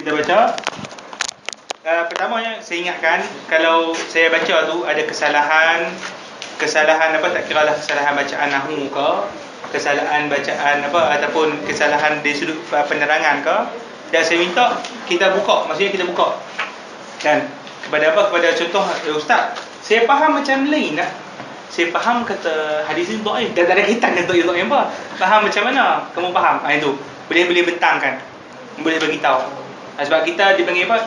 Kita baca. Pertama yang saya ingatkan, kalau saya baca tu ada kesalahan apa, tak kira lah kesalahan bacaan nahwu ke, kesalahan bacaan apa, ataupun kesalahan dari sudut penerangan ke, dan saya minta kita buka, maksudnya kita buka. Dan kepada apa? Kepada contoh, ustaz, saya faham macam lain tak? Saya faham kata hadis ni dhaif, dan tak ada kaitan dengan dhaif apa. Faham macam mana? Kamu faham? Itu boleh bentangkan, boleh bagi tahu. Sebab kita dipanggil apa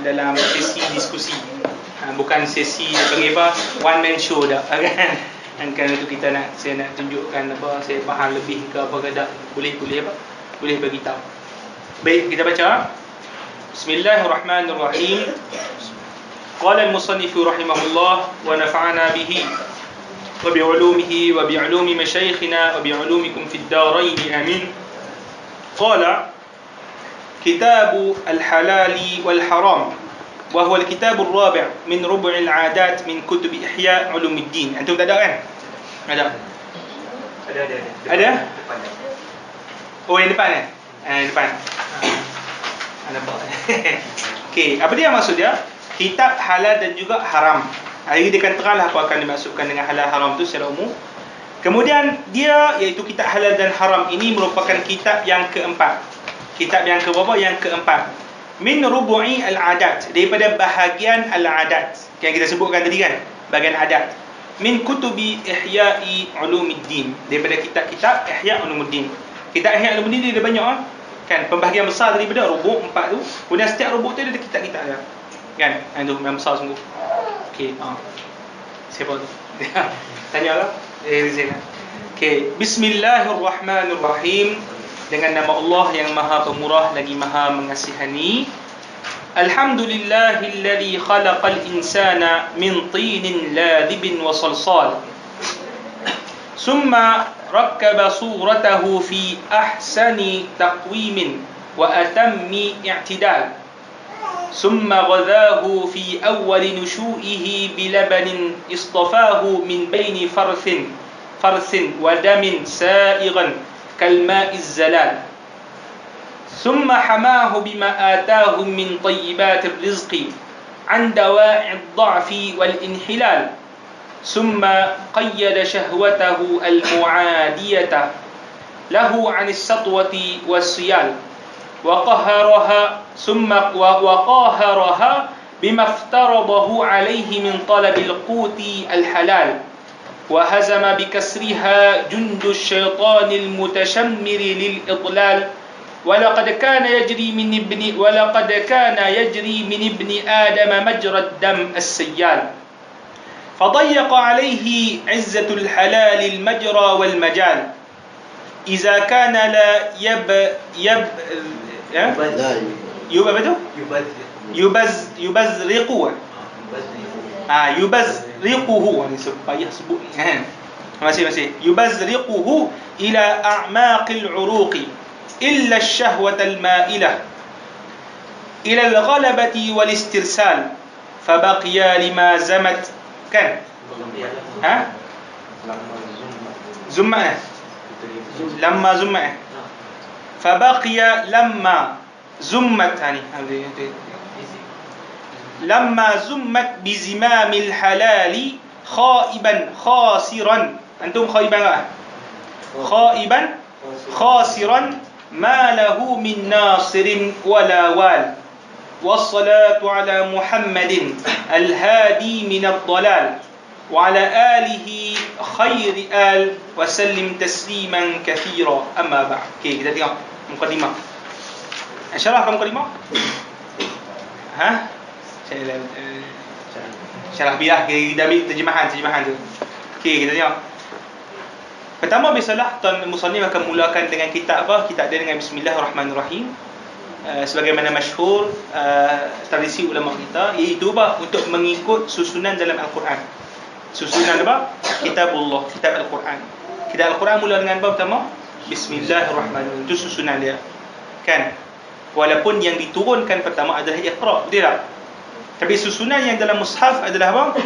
dalam sesi diskusi, bukan sesi dipanggil apa one man show dah, kan? Dan kerana itu saya nak tunjukkan apa saya faham lebih ke apa ke tak, boleh apa, boleh bagi tahu. Baik, kita baca. Bismillahirrahmanirrahim. Qala al-musannif rahimahullah wa nafa'ana bihi wa bi'ulumihi wa bi'ulumi masyayikhina wa bi'ulumikum fid darain amin. Qala كتاب الحلال والحرام وهو الكتاب الرابع من ربع العادات من كتب إحياء علوم الدين. أنتم tak ada kan? Ada? Oh, yang depan depan. Nampak. Okey, apa dia maksud dia? Kitab halal dan juga haram. Hari ini dia akan teranglah apa akan dimaksudkan dengan halal haram itu secara umum. Kemudian dia, iaitu kitab halal dan haram ini merupakan kitab yang keempat. Kitab yang keberapa? Yang keempat. Min rubu'i al-adat, daripada bahagian al-adat yang kita sebutkan tadi kan, bahagian adat. Min kutubi ihya'i ulumuddin, daripada kitab-kitab ihya' ulumuddin. Kitab ihya' ulumuddin dia ada banyak kan, pembahagian besar daripada rubuk 4 tu. Kemudian setiap rubuk tu ada kitab-kitab dia kan. Itu memang besar sungguh. Okey, siapa tu? Tanyalah. Okey, bismillahirrahmanirrahim. Dengan nama Allah yang Maha Pemurah lagi Maha Mengasihani. Alhamdulillahilladzi khalaqal insana min tinin ladhibin wa salsal. Summa rakkaba suratahu fi ahsani taqwimin wa atammi i'tidal. Summa ghadhahu fi awwal nushu'ihi bilabanin istafahu min baini farsin wa damin sa'igan كالماء الزلال ثم حماه بما آتاه من طيبات الرزق عن دواعي الضعف والانحلال ثم قيد شهوته المعادية له عن السطوة والسيال وقاهرها بما افترضه عليه من طلب القوت الحلال وهزم بكسرها جند الشيطان المتشمر للإضلال ولقد كان يجري من ابن آدم مجرى الدم السيال فضيق عليه عزة الحلال المجرى والمجال إذا كان لا yubazriquhu, ni supaya sebut masih yubazriquhu ila a'maqil uruqi illa ash-shahwata al-ma'ilah ila al-ghalabati wal istirsal fabaqiya lima zamat kan lamma fabaqiya lamma zummat لما زمت بزمام الحلال خائبا خاسرا. أنتم خائبا خاسرا ما له من ناصر ولا وال. والصلاة على محمد الهادي من الضلال وعلى آله خير آل وسلم تسليما كثيرا. أما بعد. Okay, kita tengok mukadimah. Syarah ke mukadimah? Syarah bilah, kita ambil terjemahan tu. Okey, kita tengok. Pertama, biasalah tuan musannif akan mulakan dengan kitab apa? Kitab dia dengan bismillahirrahmanirrahim. Sebagaimana masyhur tradisi ulama kita, iaitu apa? Untuk mengikut susunan dalam Al-Quran. Susunan apa? Kitabullah, kitab Al-Quran. Kitab Al-Quran mula dengan apa pertama? Bismillahirrahmanirrahim. Itu susunan dia. Kan? Walaupun yang diturunkan pertama adalah Iqra, betul tak? Tapi susunan yang dalam mushaf adalah apa?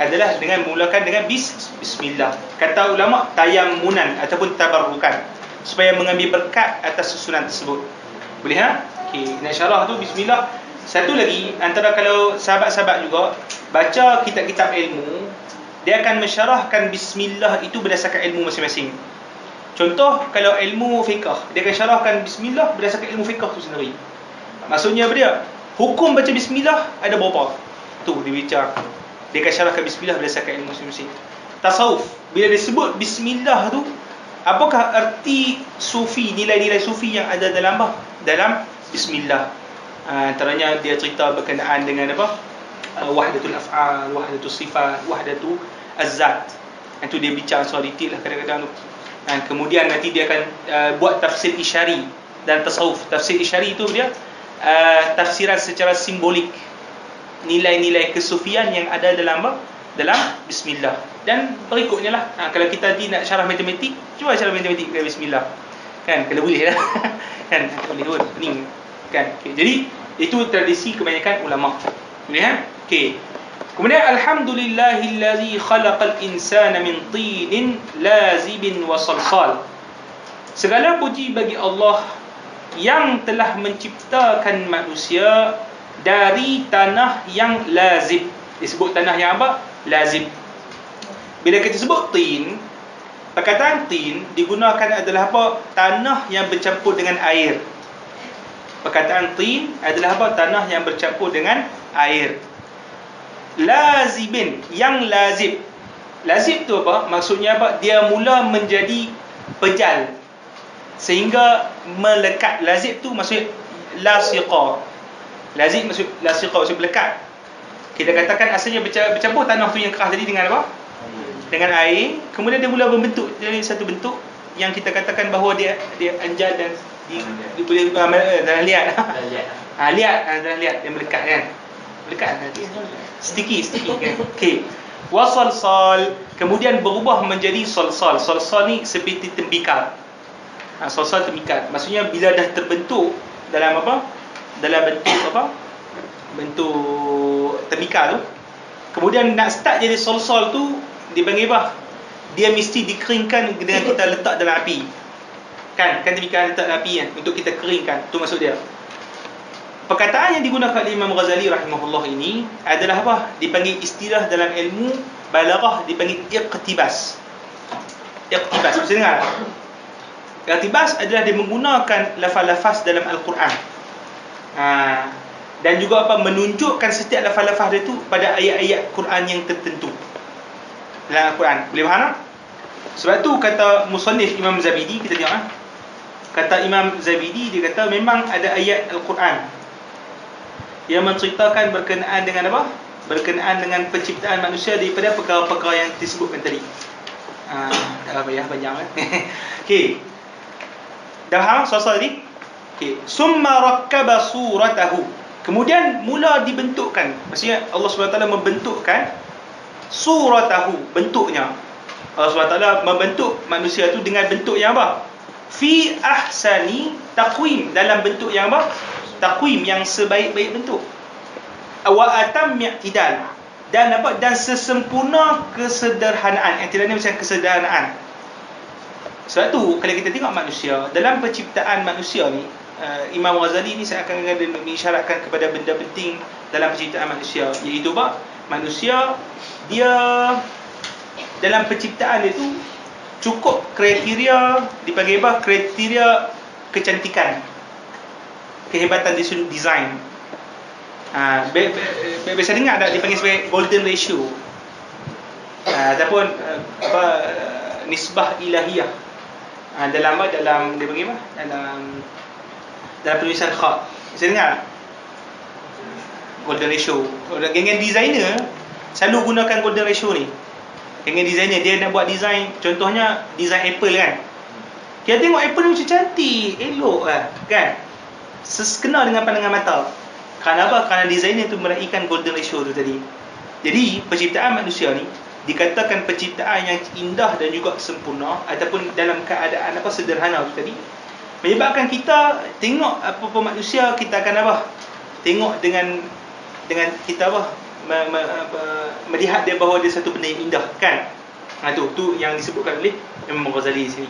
Adalah dengan mulakan dengan bismillah. Kata ulama tayammunan ataupun tabarrukan. supaya mengambil berkat atas susunan tersebut. Boleh ha? Okey, nak syarah tu bismillah. Satu lagi, antara kalau sahabat-sahabat juga baca kitab-kitab ilmu, dia akan mensyarahkan bismillah itu berdasarkan ilmu masing-masing. Contoh, kalau ilmu fiqh, dia akan syarahkan bismillah berdasarkan ilmu fiqh tu sendiri. Maksudnya apa dia? Hukum baca bismillah ada berapa? Tu dia bincang. Dia akan syarahkan bismillah berdasarkan ilmu masing-masing. Tasawuf, bila disebut bismillah tu, apakah erti sufi, nilai-nilai sufi yang ada dalam bismillah? Antaranya dia cerita berkenaan dengan apa? Wahdatul af'al, wahdatul sifat, wahdatul az-zat. Itu dia bincang soal detail lah kadang-kadang tu. Kemudian nanti dia akan buat tafsir isyari dan tasawuf. Tafsir isyari itu dia tafsiran secara simbolik nilai-nilai kesufian yang ada dalam bismillah. Dan berikutnya lah, kalau kita nak syarah matematik, cuba syarah matematik dengan bismillah. Kan, kalau boleh lah. Kan, boleh pun. Ni kan. Okay. Jadi itu tradisi kebanyakan ulama. Boleh kan? Okey. Kemudian alhamdulillahillazi khalaqal insana min tinin lazibin wa salsal. Segala puji bagi Allah yang telah menciptakan manusia dari tanah yang lazib. Disebut tanah yang apa? Lazib. Bila kita sebut tin, perkataan tin digunakan adalah apa? Tanah yang bercampur dengan air. Perkataan tin adalah apa? Tanah yang bercampur dengan air. Lazibin, yang lazib. Lazib tu apa? Maksudnya apa? Dia mula menjadi pejal sehingga melekat. Lazib tu maksud lasiqa. Lazib maksud lasiqa, maksud melekat. Kita katakan asalnya bercampur tanah tu yang keras tadi dengan apa? Dengan air. Kemudian dia mula membentuk dari satu bentuk yang kita katakan bahawa dia anjal dan boleh dalam liat. Dalam liat dia melekat kan. Melekat nanti sticky kan. Okey. Wasalsal, kemudian berubah menjadi salsal. Salsal ni seperti tembikar. Salsal tembikar. Maksudnya bila dah terbentuk dalam apa? Dalam bentuk apa? Bentuk tembikar tu. Kemudian nak start jadi salsal tu dipanggil apa? Dia mesti dikeringkan dengan kita letak dalam api. Kan tembikar letak dalam api kan untuk kita keringkan. Tu maksud dia. Perkataan yang digunakan oleh Imam Ghazali rahimahullah ini adalah apa? Dipanggil istilah dalam ilmu balaghah, dipanggil iqtibas. Iqtibas, mesti dengar. Iqtibas adalah dia menggunakan lafaz-lafaz dalam Al-Quran. Dan juga apa? Menunjukkan setiap lafaz-lafaz dia tu pada ayat-ayat Quran yang tertentu dalam Al-Quran. Boleh faham tak? Sebab tu kata musannif Imam Zabidi, kita tengok kata Imam Zabidi, dia kata memang ada ayat Al-Quran yang menceritakan berkenaan dengan apa? Berkenaan dengan penciptaan manusia daripada perkara-perkara yang disebutkan tadi. Tak payah panjang kan. Okey. Dah faham soal tadi? Okey. Summa rakkaba suratahu. Kemudian mula dibentukkan. Maksudnya Allah SWT membentukkan suratahu, bentuknya. Allah SWT membentuk manusia itu dengan bentuk yang apa? Fi ahsani taqwim, dalam bentuk yang apa? Taqwim yang sebaik-baik bentuk. Wa atam i'tidal, dan apa? Dan sesempurna kesederhanaan. I'tidal ni macam kesederhanaan. Sebab tu kalau kita tengok manusia, dalam penciptaan manusia ni, Imam Ghazali ni saya akan mengisyaratkan kepada benda penting dalam penciptaan manusia, iaitu apa? Manusia dia dalam penciptaan itu cukup kriteria, dipanggil apa? Kriteria kecantikan, kehebatan di sudut design. Biasa dengar tak dipanggil sebagai golden ratio, ataupun nisbah ilahiyah. Dalam dia panggil apa? Dalam penulisan khat. Biasa dengar golden ratio. Geng-geng designer selalu gunakan golden ratio ni. Geng-geng designer dia nak buat design, contohnya design Apple kan. Kita tengok Apple ni macam cantik, elok kan. Kena dengan pandangan mata. Kerana apa? Kerana designer tu meraihkan golden ratio tu tadi. Jadi penciptaan manusia ni dikatakan penciptaan yang indah dan juga sempurna, ataupun dalam keadaan apa? Sederhana tu tadi, menyebabkan kita tengok apa-apa manusia, kita akan apa? Tengok dengan kita apa? Melihat dia bahawa dia satu benda yang indah kan. Tu yang disebutkan oleh Imam Ghazali di sini.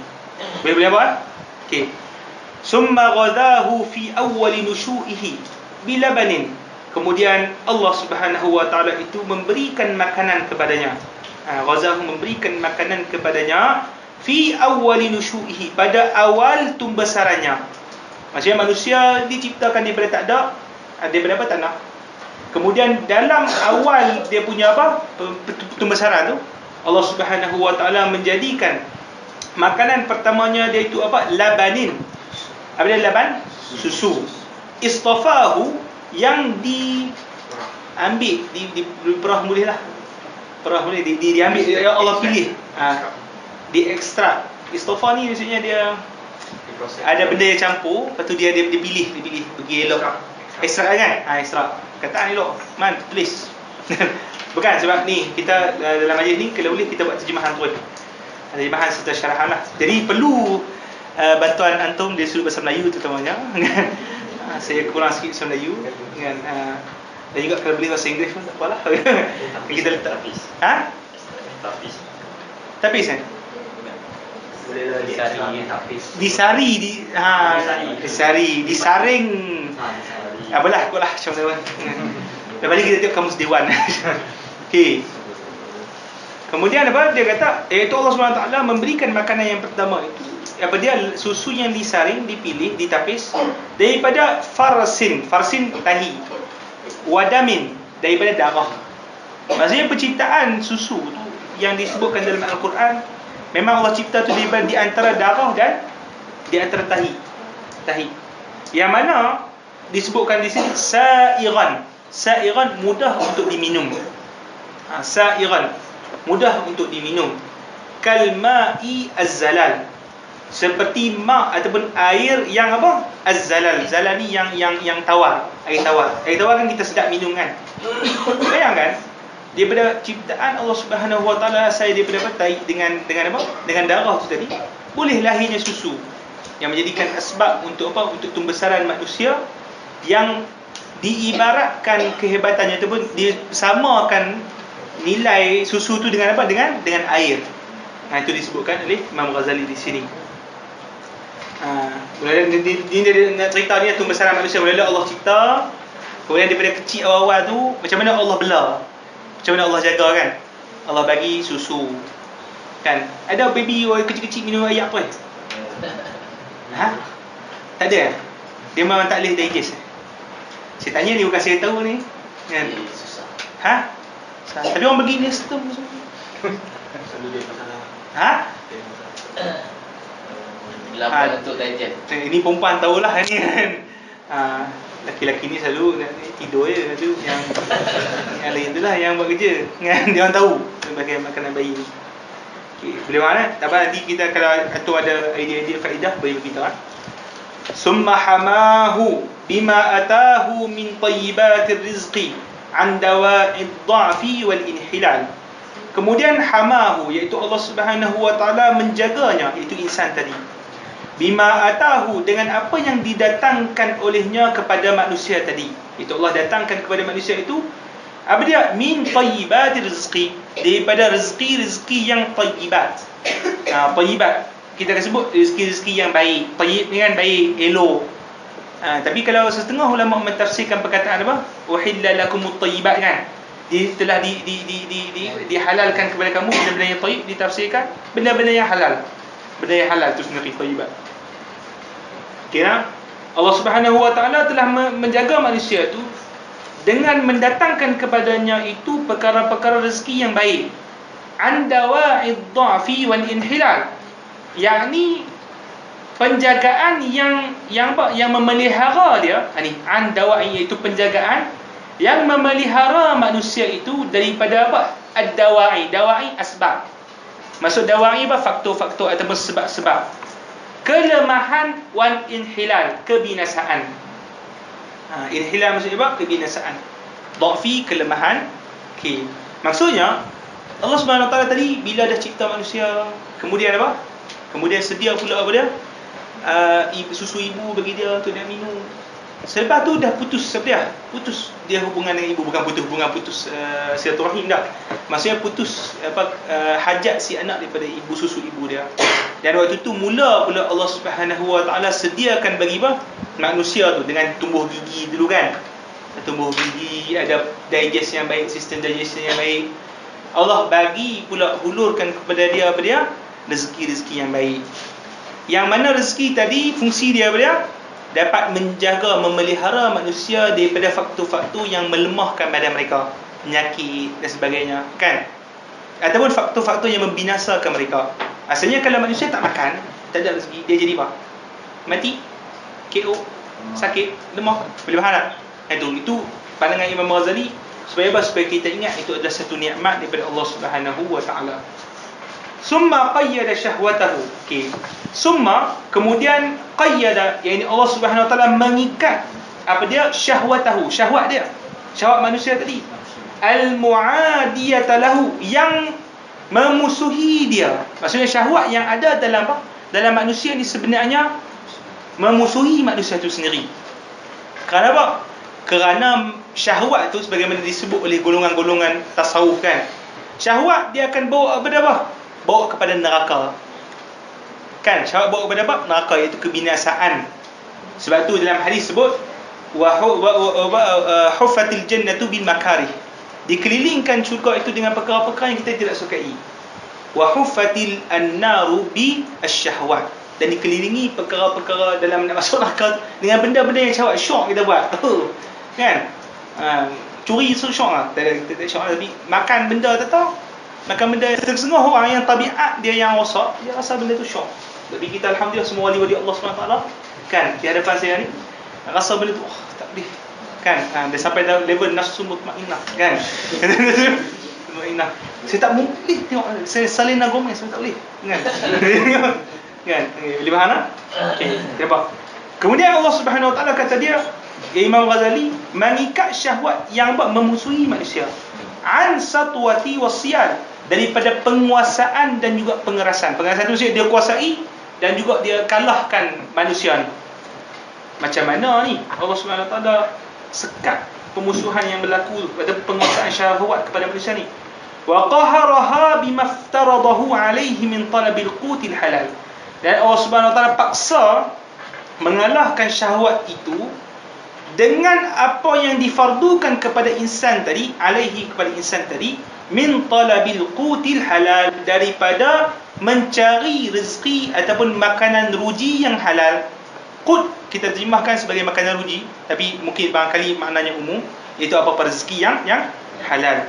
Boleh apa? Okey. Summa ghadahu fi awwal nushu'ihi bilabanin. Kemudian Allah Subhanahu wa taala itu memberikan makanan kepadanya. Ghazahu memberikan makanan kepadanya fi awwal nushu'ihi, pada awal tumbesarannya. Maksudnya manusia diciptakan daripada tak ada, daripada apa? Tanah. Kemudian dalam awal dia punya apa? Tumbesaran tu, Allah Subhanahu wa taala menjadikan makanan pertamanya dia itu apa? Labanin. Apa dia laban? Susu. Istafahu, yang diambil, perah boleh lah. Perah boleh diambil, Allah pilih. Di ekstrak. Istafa ni maksudnya dia ada benda yang campur, lepas tu dia pilih bagi elok. Ekstrak kan? Ekstrak. Kataan elok. Man, please. Bukan, sebab ni kita dalam majlis ni kalau boleh kita buat terjemahan turun. Terjemahan serta syarahan lah. Jadi perlu bantuan antum dia suruh bahasa Melayu terutamanya. Saya kurang sikit bahasa Melayu dengan dan juga kalau boleh bahasa Inggeris pun tak apalah. Kita letak tapis. Tapis kan? Bolehlah disari, disaring. Apalah, ikutlah macam tu. Lepas ni kita tengok kamus dewan. Okey. Kemudian apa? Dia kata, iaitu Allah SWT memberikan makanan yang pertama itu, apa dia? Susu yang disaring, dipilih, ditapis daripada farsin tahi, wadamin, daripada darah. Maksudnya penciptaan susu tu yang disebutkan dalam Al-Quran, memang Allah cipta tu daripada di antara darah dan di antara tahi. Yang mana disebutkan di sini sa'iran mudah untuk diminum. Sa'iran mudah untuk diminum. Kalma'i az-zalal, seperti ma ataupun air yang apa? Az-zalal. Zalal ni yang tawar, air tawar kan kita sedap minum kan. Bayangkan daripada ciptaan Allah Subhanahu wa taala, saya daripada petai dengan apa? Dengan darah tu tadi, boleh lahirnya susu yang menjadikan asbab untuk apa? Untuk tumbesaran manusia, yang diibaratkan kehebatannya tu pun disamakan nilai susu tu dengan apa? Dengan air. Itu disebutkan oleh Imam Ghazali di sini. Dia nak cerita ni tumbesaran manusia. Mula-mula Allah cipta, kemudian daripada kecil awal-awal tu macam mana Allah bela, macam mana Allah jaga kan. Allah bagi susu kan. Ada baby kecil-kecil minum air apa? Tak ada. Dia memang tak boleh digest. Saya tanya ni bukan saya tahu ni kan. Susah. Tapi orang bagi ni sistem selalu dia masalah. Lapan untuk digest. Ini perempuan tahulah ni kan. Laki-laki ni selalu tidur je tu, yang lain tu lah yang buat kerja kan. Dia orang tahu sebagai makanan bayi ni. Okey, boleh mana? Tak apa, nanti kita kalau atau ada idea-idea faedah boleh beritahu kan. Summa hamahu bima atahu min tayyibatir rizqi an dawa'id dha'fi wal inhilal. Kemudian hamahu, iaitu Allah Subhanahu wa taala menjaganya, iaitu insan tadi. Bima atahu, dengan apa yang didatangkan olehnya kepada manusia tadi. Itu Allah datangkan kepada manusia itu apa dia? Min tayyibatir rizqi, daripada rezeki-rezeki yang tayyibat. Tayyibat kita akan sebut rezeki-rezeki yang baik. Tayyib ni kan baik, elok. Tapi kalau setengah ulama mentafsirkan perkataan apa? Uhilla lakumut tayyibat kan. Telah dihalalkan kepada kamu benda-benda yang tayyib, ditafsirkan benda-benda yang halal. Benda yang halal itu sendiri tayyibat. Kira Allah Subhanahu wa taala telah menjaga manusia itu dengan mendatangkan kepadanya itu perkara-perkara rezeki yang baik. Andawa'id dha'fi wal inhilal, yakni penjagaan yang apa? Yang memelihara dia. Ni andawa'i, iaitu penjagaan yang memelihara manusia itu daripada apa? Ad-dawa'i. Dawa'i asbab. Maksud dawa'i apa? Faktor-faktor ataupun sebab-sebab. Kelemahan wal inhilal, kebinasaan. Inhilal maksudnya apa? Kebinasaan. Dha'fi, kelemahan. Okey. Maksudnya Allah Subhanahu Wa Taala tadi bila dah cipta manusia, kemudian apa? Kemudian sedia pula apa dia? Susu ibu bagi dia untuk dia minum. Selepas tu dah putus sebenarnya. Putus dia hubungan dengan ibu, bukan putus silaturahim dah. Maksudnya putus hajat si anak daripada ibu susu ibu dia. Dan waktu tu mula pula Allah Subhanahu Wa Taala sediakan bagi manusia tu dengan tumbuh gigi dulu kan. Tumbuh gigi, ada digest yang baik, sistem digestion yang baik. Allah bagi pula hulurkan kepada dia rezeki-rezeki yang baik. Yang mana rezeki tadi fungsi dia dapat menjaga, memelihara manusia daripada faktor-faktor yang melemahkan badan mereka, penyakit dan sebagainya kan, ataupun faktor-faktor yang membinasakan mereka. Asalnya kalau manusia tak makan, tak ada rezeki, dia jadi apa? Mati, KO, sakit, lemah, boleh faham tak? Itu pandangan Imam Ghazali. Supaya kita ingat itu adalah satu nikmat daripada Allah Subhanahu Wa Taala. Summa qayyada syahwatahu. Summa kemudian qayyada, yakni Allah Subhanahu Wa Taala mengikat syahwatahu, syahwat dia, syahwat manusia tadi, al-mu'adiyata lahu, yang memusuhi dia. Maksudnya syahwat yang ada dalam manusia ni sebenarnya memusuhi manusia itu sendiri. Kenapa? Kerana syahwat tu sebagaimana disebut oleh golongan-golongan tasawuf kan, syahwat dia akan bawa bawa kepada neraka kan. Syahwat bawa kepada neraka, iaitu kebinasaan. Sebab tu dalam hadis sebut huffatil jannatu bil makarih, dikelilingkan syurga itu dengan perkara-perkara yang kita tidak sukai. Wa huffatil annaru bi asyahwat, dan dikelilingi perkara-perkara dalam nak masuk neraka dengan benda-benda yang syahwat. Syok kita buat kan. Curi tu syok lah. Tak syok, tapi makan benda tahu, makan benda setengah orang yang tabiat dia yang rosak, dia rasa benda tu syok. Tapi kita alhamdulillah semua wali-wali Allah SWT kan di hadapan saya ni rasa benda tu tak boleh kan. Dia sampai dalam level nafsu mutmainnah kan. Mutmainnah. Saya tak boleh tengok Selena Gomez, saya tak boleh kan. Kan, boleh faham tak? Okey, kenapa? Kemudian Allah Subhanahu Wa Taala kata dia, Imam Ghazali, mengikat syahwat yang memusuhi manusia, an satwati wasiyal, daripada penguasaan dan juga pengerasan. Pengerasan itu dia kuasai dan juga dia kalahkan manusia ni. Macam mana ni Allah Subhanahu Wa Taala sekat pemusuhan yang berlaku pada penguasaan syahwat kepada manusia ni? Wa qaharaha bimaftaradahu alaihi min talabil qutil halal. Dan Allah Subhanahu Wa Taala paksa mengalahkan syahwat itu dengan apa yang difardukan kepada insan tadi, alaihi, kepada insan tadi, min talabil qutil halal, daripada mencari rezeki ataupun makanan ruji yang halal. Qut kita terjemahkan sebagai makanan ruji, tapi mungkin barangkali maknanya umum, iaitu apa-apa rezeki yang halal.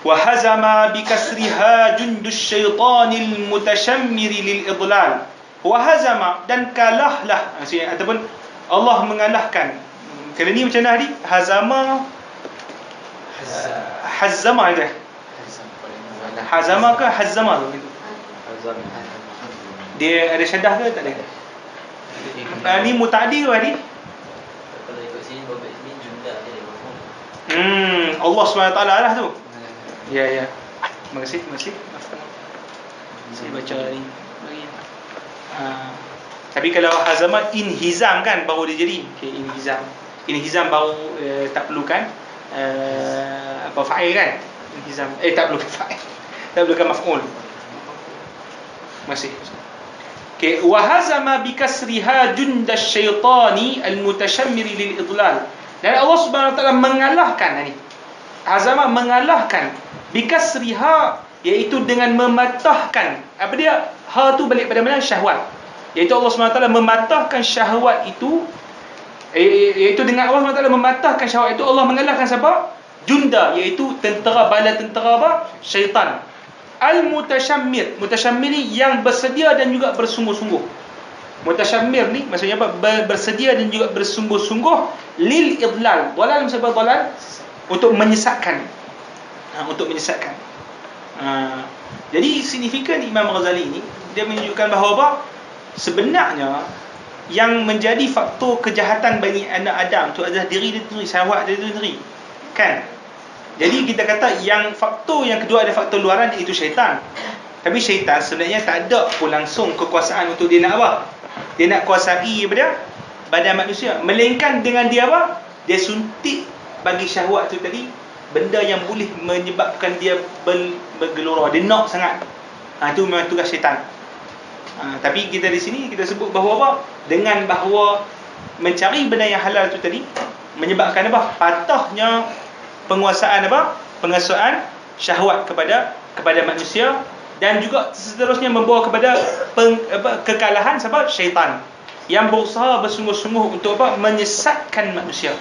Wa hazama bikasriha jundus syaitanil mutashammiri lil idlal. Wa hazama, dan kalahlah, maksudnya ataupun Allah mengalahkan. Kali ni macam mana tadi? Hazama itu. Hazama ke hazama tu? Dia ada syadah ke tak ada? Ni muta'addi ke tadi? Kalau ikut sini babat sini jumlah dia mafhum. Allah SWT lah tu. Ya. Terima kasih. Saya baca ni lagi. Tapi kalau hazama inhizam kan baru dia jadi. Okey, inhizam baru tak perlukan fa'il kan. Inhizam tak perlukan fa'il. Tak perlukan maf'ul. Masih. Okey, wa hazama bikasriha jundash syaitani almutashammiri lil idlal. Dan Allah Subhanahu Wa Taala mengalahkan ni. Hazama mengalahkan bikasriha, iaitu dengan mematahkan. Apa dia? Ha tu balik pada mana? Syahwat. Iaitu Allah SWT mematahkan syahwat itu, iaitu dengan Allah SWT mematahkan syahwat itu, Allah mengalahkan siapa? Junda, iaitu tentera, bala tentera apa? Syaitan. Al-mutashammir, mutashammir yang bersedia dan juga bersungguh-sungguh. Mutashammir ni maksudnya apa? Bersedia dan juga bersungguh-sungguh lil idlal. Dalal maksudnya dalal? Untuk menyesatkan. Untuk menyesatkan. Jadi signifikan Imam Ghazali ni, dia menunjukkan bahawa apa? Sebenarnya yang menjadi faktor kejahatan bagi anak Adam tu adalah diri dia sendiri, syahwat dia sendiri kan. Jadi kita kata yang faktor yang kedua ada faktor luaran, iaitu syaitan. Tapi syaitan sebenarnya tak ada pun langsung kekuasaan untuk dia nak apa? Dia nak kuasai apa dia? badan manusia, melainkan dengan dia apa? Dia suntik bagi syahwat tu tadi benda yang boleh menyebabkan dia bergelora, dia nak sangat. Itu memang tugas syaitan. Tapi kita di sini kita sebut bahawa apa? Dengan bahawa mencari benda yang halal tu tadi menyebabkan apa? Patahnya penguasaan apa? Penguasaan syahwat kepada manusia, dan juga seterusnya membawa kepada kekalahan sebab syaitan yang berusaha bersungguh-sungguh untuk apa? Menyesatkan manusia.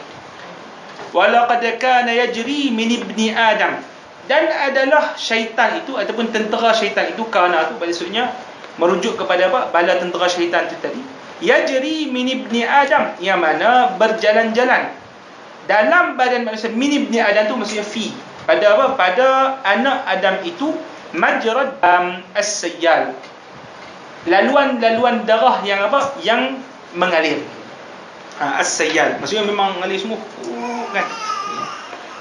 Walaqad kana yajri min ibni Adam, dan adalah syaitan itu ataupun tentera syaitan itu, kana tu maksudnya merujuk kepada apa? Bala tentera syaitan itu tadi. Yajri min ibni Adam, yang mana berjalan-jalan dalam badan manusia. Min ibni Adam tu maksudnya pada apa? Pada anak Adam itu, majrad as-sayyal, laluan darah yang apa? Yang mengalir. As-sayyal maksudnya memang mengalir semua, kan?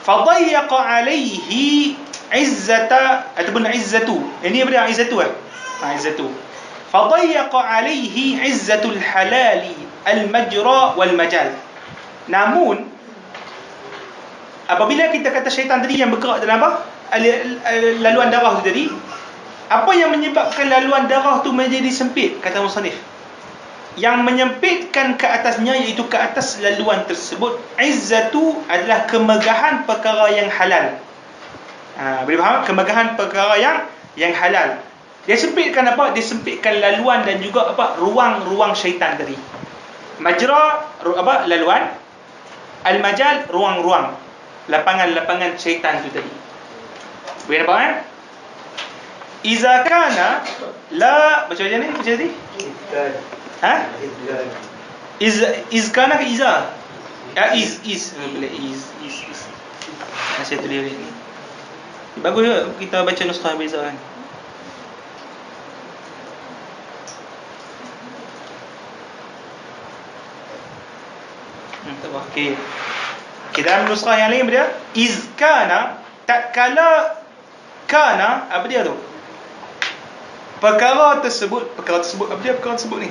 Fadayyaqa alaihi izzata ataupun izzatu. Ini apa dia? Izzatu izzatu. Fadayyaqa alaihi izzatul halali al-majra wal majal. Namun apabila kita kata syaitan tadi yang bergerak dalam apa? Laluan darah tu tadi, apa yang menyebabkan laluan darah tu menjadi sempit? Kata musannif, yang menyempitkan ke atasnya, iaitu ke atas laluan tersebut, izzatu adalah kemegahan perkara yang halal. Boleh faham? Kemegahan perkara yang halal. Dia sempitkan apa? Dia sempitkan laluan dan juga apa? Ruang-ruang syaitan tadi. Majra apa? Laluan. Al-majal, ruang-ruang, lapangan-lapangan syaitan tu tadi. Boleh nampak kan? Iza kana la, macam mana ni? Macam tadi? Is kana ke iza? Is. Boleh is. Saya tulis ni. Bagus juga kita baca nuskah beza kan. Okey. Dalam nuskah yang lain dia iz kana, tak kala kana, apa dia tu? Perkara tersebut apa dia perkara tersebut ni?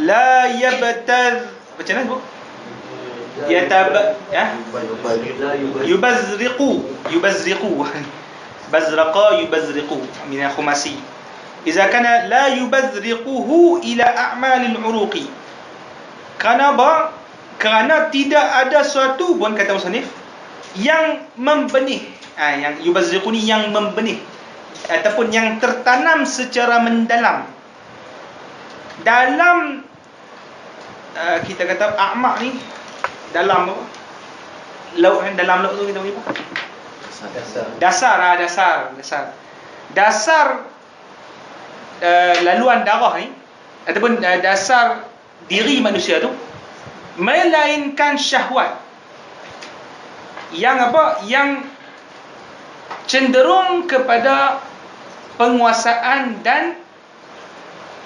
La yabtar, macam mana sebut? Yubazriqu bazraqa yubazriqu min al-khumasi. Iza kana la yubazriquhu ila a'malil uruqi. Kerana tidak ada suatu pun, kata musannif, yang membenih, yang yubazriqu ni yang membenih ataupun yang tertanam secara mendalam dalam kita kata a'maq ni, dalam apa? Laut kan, dalam laut tu kita panggil apa? Dasar laluan darah ni ataupun dasar diri manusia tu, melainkan syahwat yang apa? Yang cenderung kepada penguasaan dan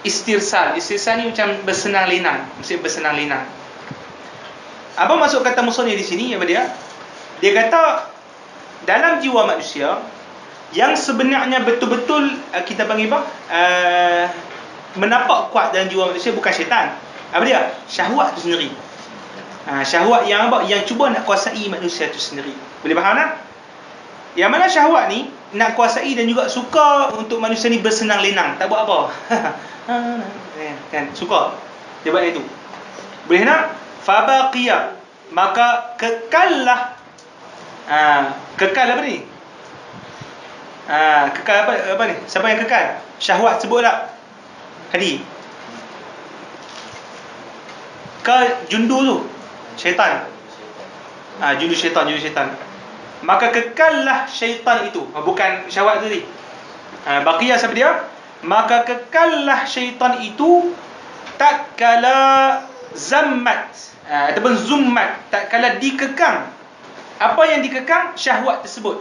istirsal. Istirsal ni macam bersenang lenang, maksudnya bersenang lenang. Apa maksud kata musannif di sini? Apa dia? Dia kata dalam jiwa manusia yang sebenarnya betul-betul kita panggil apa? Menapak kuat dalam jiwa manusia bukan syaitan. Apa dia? Syahwat tu sendiri. Syahwat yang apa? Yang cuba nak kuasai manusia tu sendiri. Boleh faham tak? Yang mana syahwat ni nak kuasai dan juga suka untuk manusia ni bersenang lenang, tak buat apa. Kan? Suka dia buat itu. Boleh nak? Fabaqiya, maka kekallah. Kekal apa ni? Kekal apa ni? Siapa yang kekal? Syahwat sebut tak? Hadi. Ke jundu tu? Syaitan. Jundu syaitan. Maka kekallah syaitan itu. Bukan syahwat tadi. Baqiyah siapa dia? Maka kekallah syaitan itu tak kala zammat ataupun zummat, tak kala dikekang. Apa yang dikekang? Syahwat tersebut.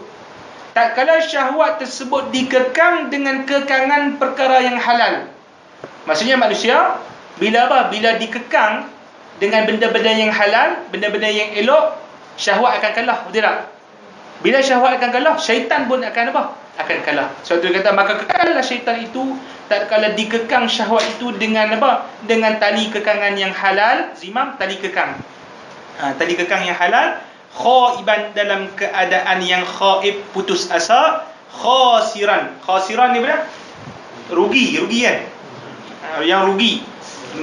Tak kala syahwat tersebut dikekang dengan kekangan perkara yang halal. Maksudnya manusia bila apa? Bila dikekang dengan benda-benda yang halal, benda-benda yang elok, syahwat akan kalah, betul tak? Bila syahwat akan kalah, syaitan pun akan apa? Akan kalah. Sebab tu dia kata maka kekallah syaitan itu tatkala dikekang syahwat itu dengan apa? Dengan tali kekangan yang halal, zimam tali kekang. Tali kekang yang halal, khaiban dalam keadaan yang khaib, putus asa, khasiran. Khasiran ni berapa? Rugi kan? Yang rugi.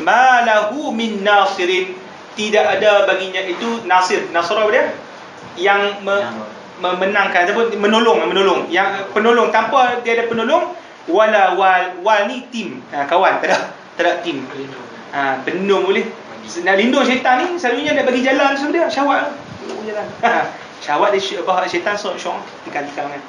Malahu min nasirin, tidak ada baginya itu nasir. Nasra apa dia? Yang memenangkan ataupun menolong. Yang penolong, tanpa dia ada penolong, wala wal ni tim. Kawan, tak ada tim. Pelindung boleh. Nak lindung syaitan ni selalunya dia bagi jalan semua dia, syahwat. Jalan. Syahwat dia syaitan syok tikam-tikam kan.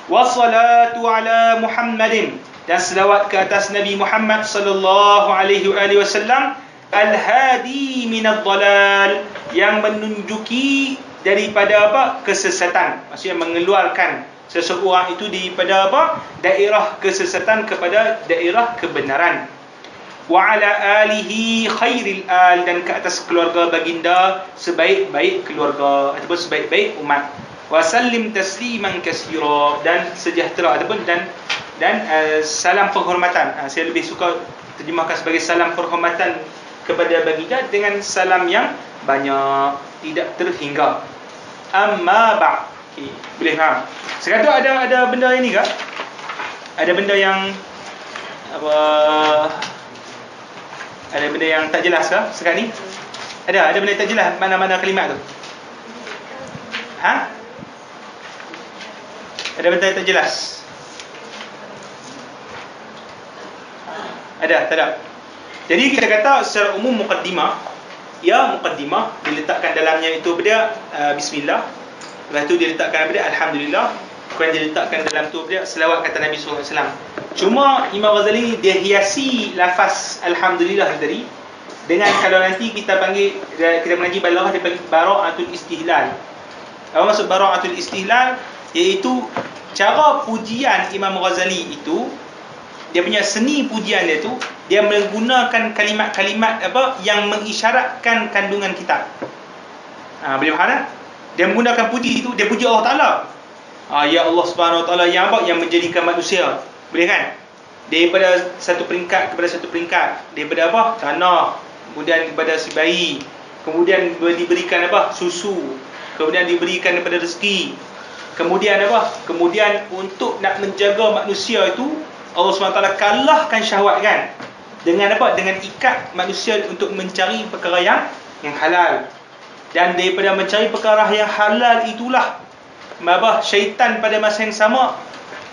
Wassalatu ala Muhammadin, dan selawat ke atas Nabi Muhammad sallallahu alaihi wasallam, al-hadi minadh dhalal, yang menunjuki daripada apa? Kesesatan. Maksudnya mengeluarkan seseorang itu daripada apa? Daerah kesesatan kepada daerah kebenaran. Wa ala alihi khairil al, dan ke atas keluarga baginda sebaik-baik keluarga ataupun sebaik-baik umat. Wa sallim tasliman katsira, dan sejahtera ataupun dan salam penghormatan. Saya lebih suka terjemahkan sebagai salam penghormatan kepada baginda dengan salam yang banyak, tidak terhingga. Amma ba'. Okay, boleh faham? Sekarang tu ada benda ini ke? Ada benda yang apa? Ada benda yang tak jelas ke sekarang ni? Ada benda yang tak jelas mana-mana kalimat tu? Ada benda yang tak jelas? Ada, tak ada. Jadi kita kata secara umum muqaddimah, muqaddimah diletakkan dalamnya itu benda bismillah. Lepas tu dia letakkan benda alhamdulillah. Kemudian dia letakkan dalam tu benda selawat kata Nabi sallallahu alaihi wasallam. Cuma Imam Ghazali dia hiasi lafaz alhamdulillah tadi dengan, kalau nanti kita mengaji balaghah, dia panggil bara'atul istihlal. Apa maksud bara'atul istihlal? Iaitu cara pujian Imam Ghazali itu, dia punya seni pujian dia tu, dia menggunakan kalimat-kalimat apa yang mengisyaratkan kandungan kitab. Boleh faham tak? Dia menggunakan puji itu, dia puji Allah Taala. Ya Allah Subhanahu Wa Taala yang apa? Yang menjadikan manusia. Boleh kan? Daripada satu peringkat kepada satu peringkat, daripada apa? Tanah, kemudian kepada si bayi, kemudian diberikan apa? Susu, kemudian diberikan daripada rezeki. Kemudian apa? Kemudian untuk nak menjaga manusia itu, Allah SWT kalahkan syahwat kan? Dengan apa? Dengan ikat manusia untuk mencari perkara yang halal. Dan daripada mencari perkara yang halal itulah syaitan pada masa yang sama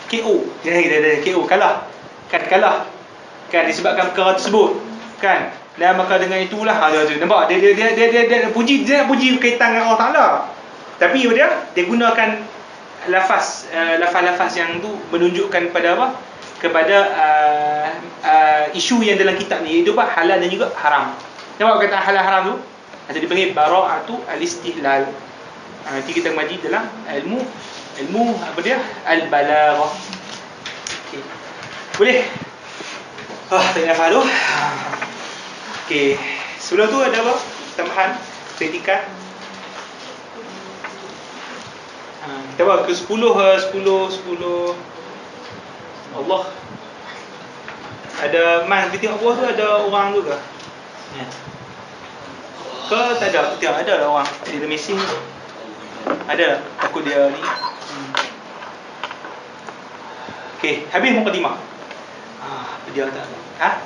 KO. Dia KO, kalah kan disebabkan perkara tersebut kan. Dan maka dengan itulah nampak dia puji kaitan dengan Allah Taala. Tapi dia gunakan lafaz yang tu menunjukkan pada apa? Kepada isu yang dalam kitab ni, iaitu apa? Halal dan juga haram. Nampak kata halal haram tu? Jadi dipanggil bara'atu al-istihlal. Nanti kita mengaji dalam ilmu apa dia? Al-balaghah. Okey. Boleh? Tak nak faham tu. Okey. Sebelum tu ada apa? Tambahan kritikan. Kita buat ke 10 Allah. Ada man kita tengok bawah tu ada orang tu ke? Ya. Ke tak ada? Tengok ada lah orang. Dia missing. Ada takut dia ni. Okey, habis mukadimah. Dia tak.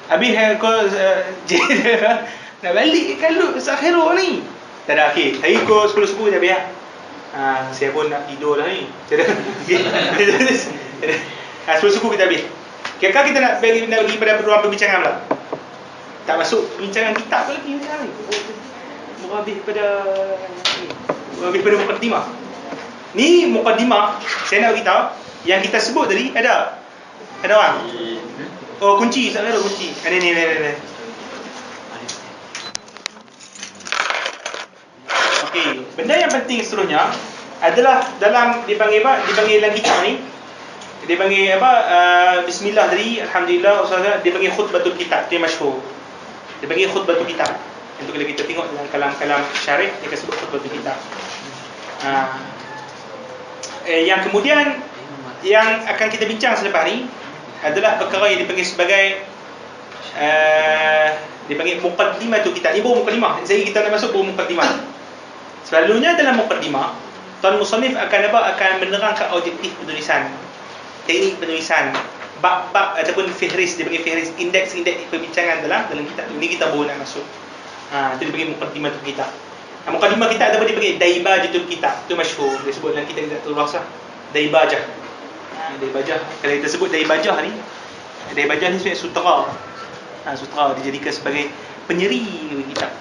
Habis kau nak balik kalau sakhirah ni. Tak ada. Okey, hari kau 10 suku je biar. Saya pun nak tidur dah ni. Okey. 10 suku kita habis. Kira-kira kita nak bagi pada ruang perbincangan pula. Tak masuk perbincangan kitab lagi ni. Habis pada mukaddimah. Ni mukaddimah, saya nak beritahu yang kita sebut tadi ada orang. Oh, kunci, tak ada kunci. Ni. Okey, benda yang penting seterusnya adalah dalam dipanggil dalam kitab ni. Dia panggil apa? Bismillah tadi, alhamdulillah, dia panggil khutbatul kitab, dia masyhur. Dia panggil khutbatul kitab. Untuk kalau kita tengok dalam kalam-kalam syarih, dia akan sebut khutbatul kitab. Yang kemudian yang akan kita bincang selepas ni adalah perkara yang dipanggil sebagai dipanggil muqaddimah tu kitab. Ini baru muqaddimah. Jadi kita nak masuk baru muqaddimah. Selalunya dalam muqaddimah, tuan musannif akan menerangkan objektif penulisan, teknik penulisan, bab-bab ataupun fihris, dia panggil fihris, indeks-indeks perbincangan dalam kitab tu. Ini kita baru nak masuk. Itu dipanggil muqaddimah tu kitab. Muqaddimah kitab ataupun dipanggil daibajatul kitab. Itu masyhur. Dia sebut dalam kitab tu rasa daibajah. Daibajah. Kalau kita sebut daibajah ni sebenarnya sutera. Sutera dijadikan sebagai penyeri kitab.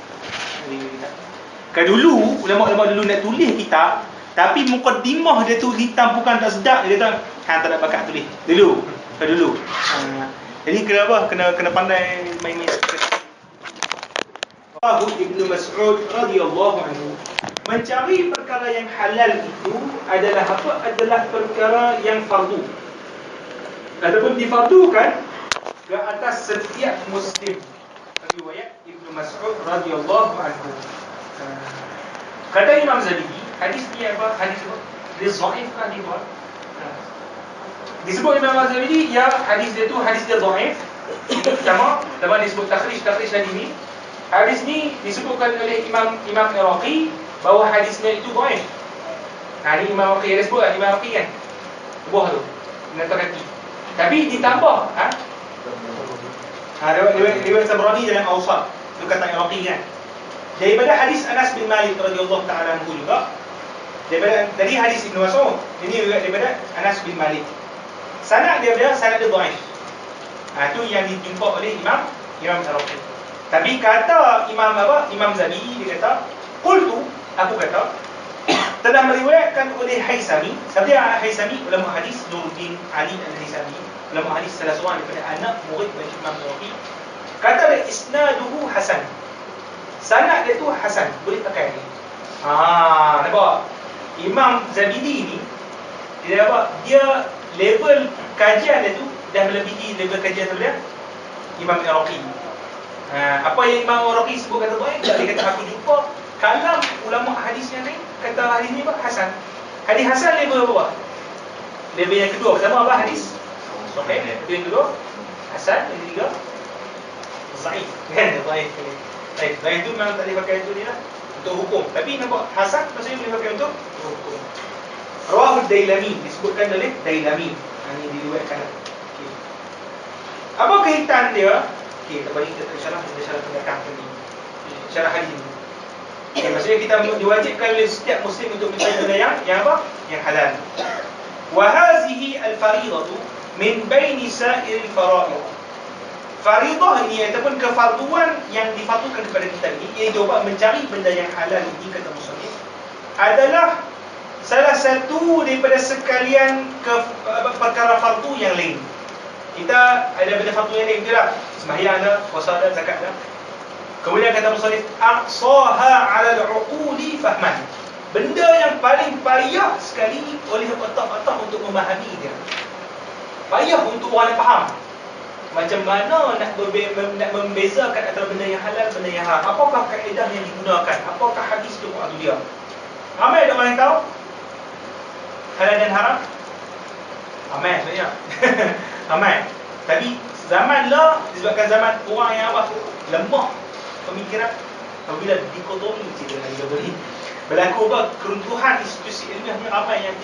Kan dulu ulama-ulama dulu nak tulis kitab, tapi muqaddimah dia tu hitam bukan tak sedap, dia kata tak ada bakat tulis dulu. Jadi kena pandai main-main. Ibnu Mas'ud radhiyallahu anhu, mencari perkara yang halal itu adalah apa? Adalah perkara yang fardu ataupun difardukan ke atas setiap muslim. Riwayat Ibnu Mas'ud radhiyallahu anhu. Kata Imam Zabidi, hadis ni apa? Hadis apa? Dia dhaif kan dia? Disebut Imam Zabidi, ya hadis dia tu hadis dia dhaif. Pertama disebut takhrij hadis ni. Hadis ni disebutkan oleh Imam Iraqi bahawa hadisnya itu dhaif. Ini Imam Iraqi ada sebut, Imam Iraqi kan? Buah tu. Mengatakan tapi ditambah riwayat Tabrani dalam Awsat. Itu kata Iraqi kan. Daripada hadis Anas bin Malik radhiyallahu ta'ala anhu juga. Dari hadis Ibnu Mas'ud. Ini riwayat daripada Anas bin Malik. Sanad dia dhaif. Itu yang ditimpa oleh Imam Iraqi. Tapi kata Imam Zabidi, dia kata, aku kata, telah meriwayatkan oleh Haisami. Siapa dia Haisami? Ulama hadis Nuruddin Ali Al-Haisami. Ulama hadis salah seorang daripada anak murid bagi Imam Nawawi. Kata dia isnaduhu hasan. Sanad dia tu hasan, boleh pakai ni. Nampak? Imam Zabidi ni dia level kajian dia tu dah melebihi level kajian daripada Imam Iraqi. Apa yang Imam Iraqi sebut kata baik, dia kata aku jumpa kalam ulama hadis yang lain kata hadis ni apa? Hasan. Hadis hasan level berapa? Level yang kedua. Pertama apa? Hadis sahih. Yang kedua hasan. Yang ketiga dhaif. Kan? Dhaif itu memang tak boleh pakai untuk ni lah, untuk hukum. Tapi nampak hasan maksudnya boleh pakai untuk hukum. Rawahud Dailami, disebutkan oleh Dailami. Ini diriwayatkan. Apa kaitan dia? Tak bagi kita syarah pendatang tadi. Syarah hadis ini. Maksudnya kita diwajibkan oleh setiap muslim untuk mencari benda yang apa? Yang halal. Wa hazihi al-fariidatu min baini sa'iril fara'id. Faridah ini ataupun kefarduan yang difardukan kepada kita ini, iaitu mencari benda yang halal ini, kata muslim, adalah salah satu daripada sekalian perkara fardu yang lain. Kita ada benda fardu yang lain, betul tak? Sembahyang ada, puasa ada, zakat ada. Kemudian kata musannif, aqsaha 'ala al-'uquli fahman. Benda yang paling payah sekali oleh otak-otak untuk memahami dia. Payah untuk orang yang faham. Macam mana nak membezakan antara benda yang halal, benda yang haram. Apakah kaedah yang digunakan? Apakah hadis tu dia? Ramai ada orang yang tahu halal dan haram? Ramai sebenarnya. Ramai. Tapi zaman lah, disebabkan zaman orang yang apa? Lemah pemikiran. Apabila dikotomi cerita lagi boleh berlaku keruntuhan institusi ilmiah ni, ramai yang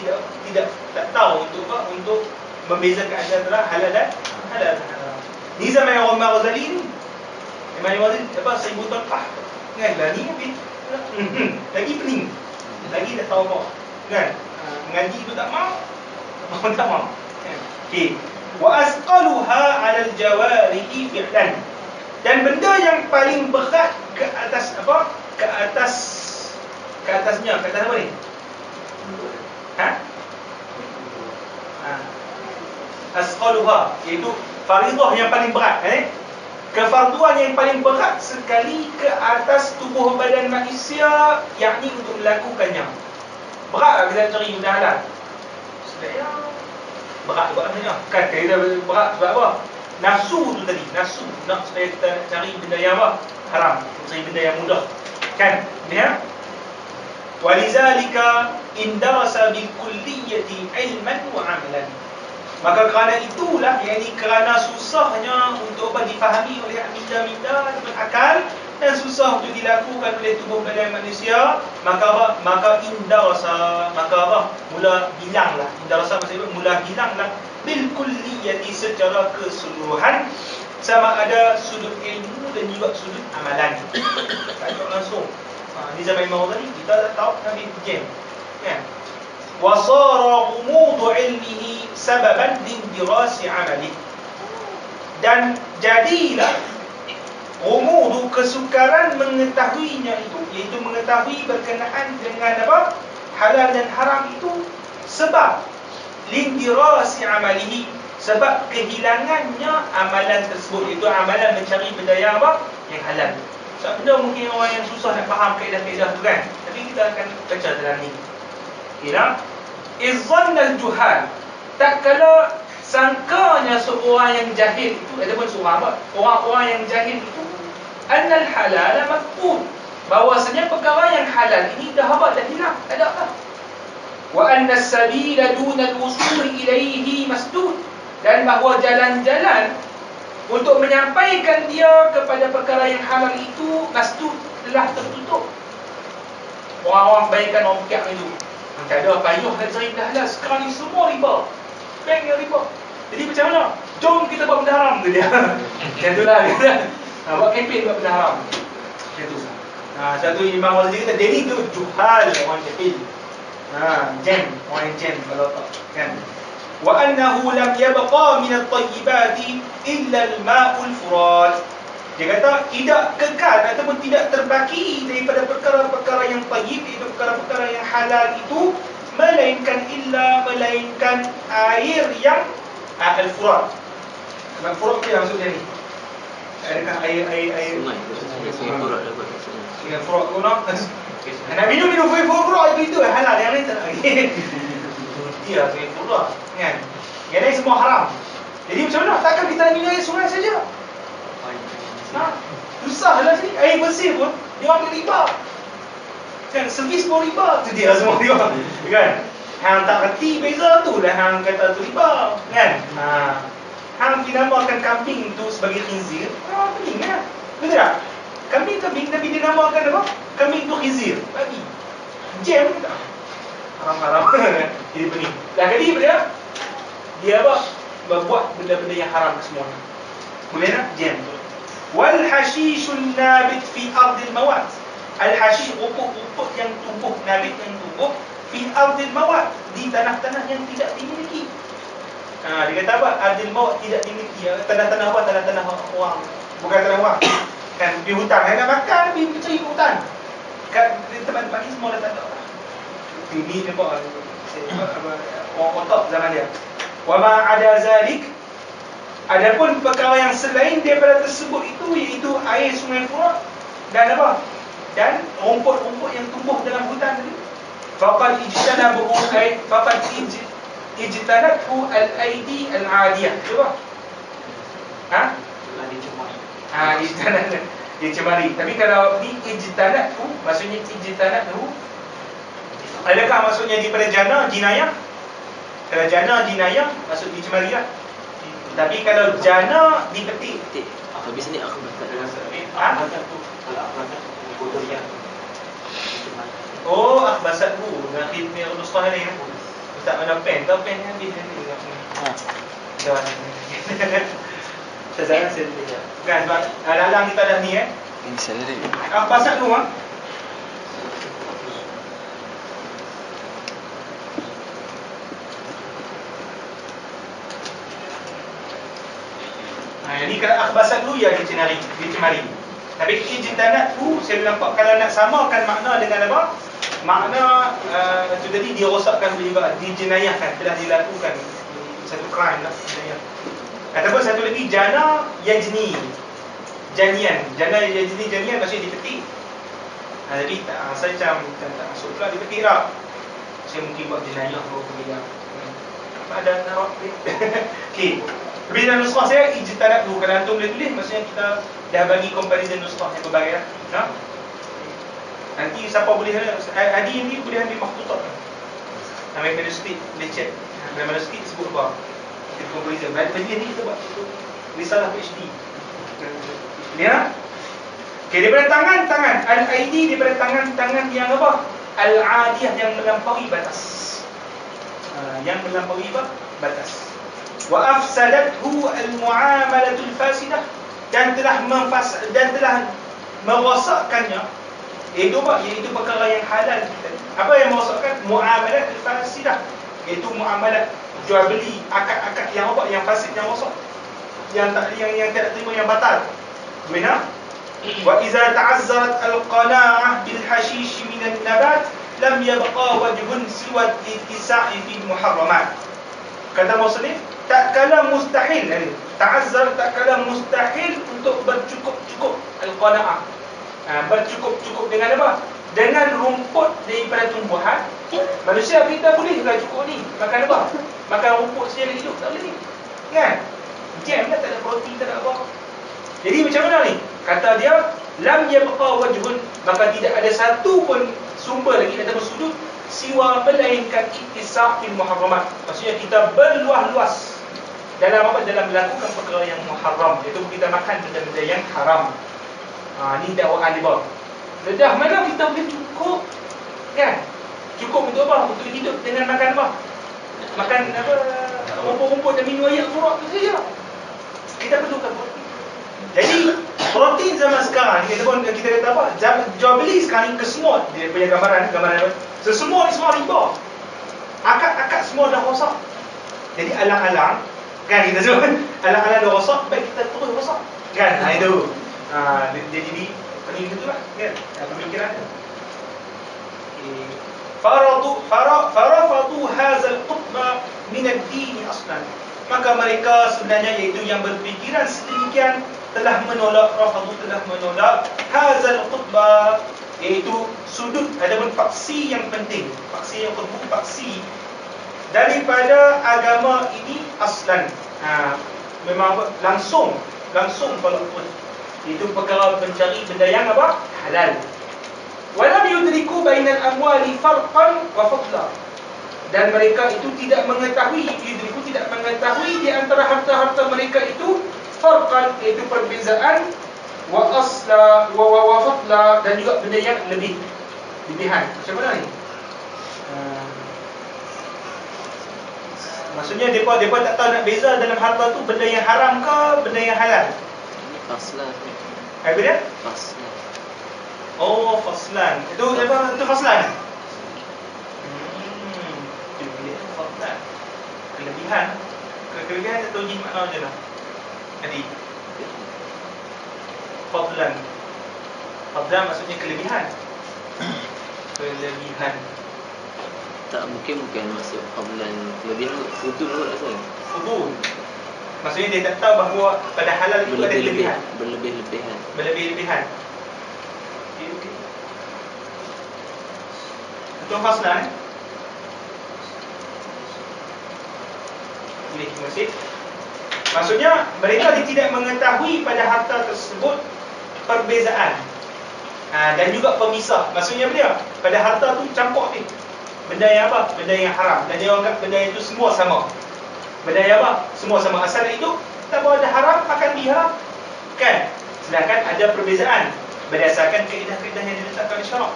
tak tahu untuk membezakan antara halal dan haram. Ni zaman yang Imam Ghazali ni. Imam Ghazali Seribu Talqah. Kan lah ni lagi pening. Lagi tak tahu apa. Kan? Mengaji tu tak mau. Tak mau. Okey. Wa asqaluha 'ala al-jawarihi fi'lan. Dan benda yang paling berat ke atas apa? Ke atasnya, ke atas apa ni? Asqaluha, iaitu faridah yang paling berat, kefarduan yang paling berat sekali ke atas tubuh badan manusia, yakni untuk melakukannya. Berat tak kita cari benda halal? Sebenarnya berat juga sebenarnya. Kan kita berat sebab apa? Nafsu tu tadi, nafsu nak supaya kita cari benda yang apa? Haram, cari benda yang mudah. Kan? Ya? Walizalika indarasa bil kulliyati ilman wa amalan. Maka kerana itulah, yakni kerana susahnya untuk difahami oleh minda-minda ataupun akal, dan susah untuk dilakukan oleh tubuh badan manusia, maka indah rasa, mula hilanglah. Indah rasa maksudnya mula hilanglah bil kulliyati, secara keseluruhan, sama ada sudut ilmu dan juga sudut amalan. Tak ada langsung. Di zaman Imam Ghazali kita dah tahu Nabi jam. Kan? Wa sara ghumudu ilmihi sababan lindirasi amali. Dan jadilah ghumudu, kesukaran mengetahuinya itu, iaitu mengetahui berkenaan dengan apa? Halal dan haram itu, sebab lindirasi amalihi, sebab kehilangannya amalan tersebut, iaitu amalan mencari benda yang apa? Yang halal. Sebab benda mungkin orang yang susah nak faham kaedah-kaedah tu kan, tapi kita akan baca dalam ni. Kira izzan al-juhal, tak kala sangkanya seorang yang jahil itu, ataupun seorang apa? Orang-orang yang jahil itu, annal halal mafqud, bahwasanya perkara yang halal ini dah hilang, tak ada apa. Wa anna as-sabila duna al-wusul ilayhi masdud, dan bahawa jalan-jalan untuk menyampaikan dia kepada perkara yang halal itu masdud, telah tertutup. Orang-orang bayangkan orang fikir itu, tak ada payah nak cari benda halal, sekarang ni semua riba, bank yang riba. Jadi macam mana? Jom kita buat benda haram tu dia. Macam tu lah kita buat kempen buat benda haram. Macam tu. Satu Imam Ghazali kata, dia ni tu juhal, orang jahil. Jam, orang yang jam kalau tak kan. Wa annahu lam yabqa min at-tayyibati illa al-ma'ul furat. Dia kata tidak kekal ataupun tidak terbaki daripada perkara-perkara yang tayyib, iaitu perkara-perkara yang halal itu, melainkan air yang al-furat. Al-furat tu yang maksud dia ni. Adakah air Furat dapat maksudnya. Dengan furat tu nak nak minum furat itu halal, yang lain tak nak. Dia dengan furat kan. Yang lain semua haram. Jadi macam mana? Takkan kita minum air sungai saja? Susahlah sini. Air bersih pun dia ambil riba. Kan servis pun riba. Tu dia semua dia. Kan? Hang tak reti beza tu dah hang kata tu riba, kan? Hang dinamakan kambing tu sebagai khinzir. Pening kan? Betul tak? Kambing Nabi dinamakan apa? Kambing tu khinzir. Bagi jam tak? Haram-haram. Jadi pening. Dah kali dia apa? Membuat benda-benda yang haram semuanya. Boleh tak? Jam tu. Wal hashishun nabit fi ardil mawat. Al hashish, rumput-rumput yang tumbuh, nabit yang tumbuh fi ardil mawat, di tanah-tanah yang tidak dimiliki. Dia kata apa? Ardil mawat, tidak dimiliki. Tanah-tanah apa? Tanah-tanah orang. Bukan tanah orang. Kan di hutan, nak makan pergi mencari hutan. Kat tempat-tempat ni semua dah tak ada. Ini nampak orang kotak zaman dia. Wa ma ada zalik, adapun perkara yang selain daripada tersebut itu, iaitu air sungai Furat dan apa? Dan rumput-rumput yang tumbuh dalam hutan tadi. Faqad ijtanabu ijtanathu al-aidi al-adiyah. Cuba. Ijtanat. Dia cemari. Tapi kalau ni ijtanathu, maksudnya ijtanathu, adakah maksudnya daripada jana, jinayah? Kalau jana, jinayah, maksud dicemari lah. Tapi kalau jana, dipetik. Habis ni aku baca dalam Akhbasat tu. Kalau akhbasat kotornya. Oh, akhbasat tu. Nanti punya nuskhah ni. Tak mana pen. Tahu pen yang habis ni. Jangan. Saya sedih. Kan sebab dalam kita dah ni ini saya dari. Akhbasat tu Ini kalau akhbasat tu ya dicemari. Tapi ijtanat tu saya nampak kalau nak samakan makna dengan apa? Makna itu tadi dirosakkan juga, dijenayahkan, telah dilakukan satu crime lah jenayah. Ataupun satu lagi jana yajni. Janian. Jana yajni janian maksudnya dipetik. Jadi saya macam tak masuk pula dipetik lah. Saya mungkin buat jenayah baru pergi lah. Ada nak okey. Tapi dalam nuskhah saya ijtanat dulu. Kalau antum boleh tulis, maksudnya kita dah bagi comparison nuskhah yang berbagai lah. Nanti siapa boleh Adi ni boleh ambil makhtutat. Ambil manuskrip, boleh check. Dalam manuskrip sebut apa? Itu comparison. Bagi ni kita buat risalah PhD. Ya. Okey, daripada tangan. Al-aidi daripada tangan yang apa? Al-adiyah, yang melampaui batas. Yang melampaui batas. Wa afsadathu al-muamalatul fasidah, dan telah merosakkannya. Iaitu perkara yang halal kita. Apa yang merosakkan? Muamalat al-fasidah, iaitu muamalat jual beli, akad-akad yang apa? Yang fasid, yang rosak, yang tidak terima, yang batal. Benar? Wa iza ta'azzarat al-qana'ah bil hashish min an-nabat lam yabqa wajhun siwa ittisa'i fi muharramat. Kata muslim, tak kala mustahil, ta'azzar, tak kala mustahil untuk bercukup-cukup al-qana'ah. Bercukup-cukup dengan apa? Dengan rumput daripada tumbuhan. Manusia kita bolehlah cukup ni. Makan apa? Makan rumput secara hidup, tak boleh. Kan? Jam dah, tak ada protein, tak ada apa. Jadi macam mana ni? Kata dia, lam yabqa wajhun, maka tidak ada satu pun sumber lagi ataupun sudut siwa melainkan ittisaq bil muharramat. Maksudnya kita berluas-luas dalam apa? Dalam melakukan perkara yang muharram, iaitu kita makan benda-benda yang haram. Ni dakwaan dia. Dedah mana kita boleh cukup? Kan? Cukup untuk apa? Untuk hidup dengan makan apa? Makan apa? Rumput-rumput dan minum air murah tu saja. Kita perlukan protein. Jadi protein zaman sekarang ni, kita kata apa? Jual beli sekarang ni kesemut. Dia punya gambaran apa? Sesemua ni semua riba. Akad-akad semua dah rosak. Jadi alang-alang, kan kita sebut, alang-alang dah rosak, baik kita terus rosak. Kan? Itu. Jadi ini gitulah, kan? Pemikiran. Farafadu hazal qutba min ad-din aslan. Maka mereka sebenarnya, iaitu yang berfikiran sedemikian, telah menolak hazal qutba, iaitu sudut ataupun faksi yang penting, faksi yang qutbu, faksi daripada agama ini aslan. Memang langsung walaupun itu perkara mencari benda yang apa? Halal. Walam yudriku bainal amwali farqan wa fadla. Dan mereka itu tidak mengetahui di antara harta-harta mereka itu farqan, iaitu perbezaan, wa asla wa fadla, dan juga benda yang lebihan. Macam mana ni? Maksudnya depa tak tahu nak beza dalam harta tu benda yang haram ke benda yang halal. Faslan. Apa dia? Faslan. Oh, faslan. Itu apa? Itu faslan. Faslan. Kelebihan atau jin makna je lah. Jadi fadlan maksudnya kelebihan. Tak, bukan maksud fadlan kelebihan, fudul kot rasanya. Fudul maksudnya dia tak tahu bahawa pada halal itu ada kelebihan. Berlebih-lebihan. Okay. Itu faslan. Ini masih. Maksudnya mereka tidak mengetahui pada harta tersebut perbezaan, dan juga pemisah. Maksudnya dia pada harta tu campur ni. Benda yang apa? Benda yang haram. Dan dia anggap benda itu semua sama. Benda yang apa? Semua sama. Asal itu tak boleh ada haram, akan diharam. Kan? Sedangkan ada perbezaan berdasarkan kaedah-kaedah yang diletakkan syarak,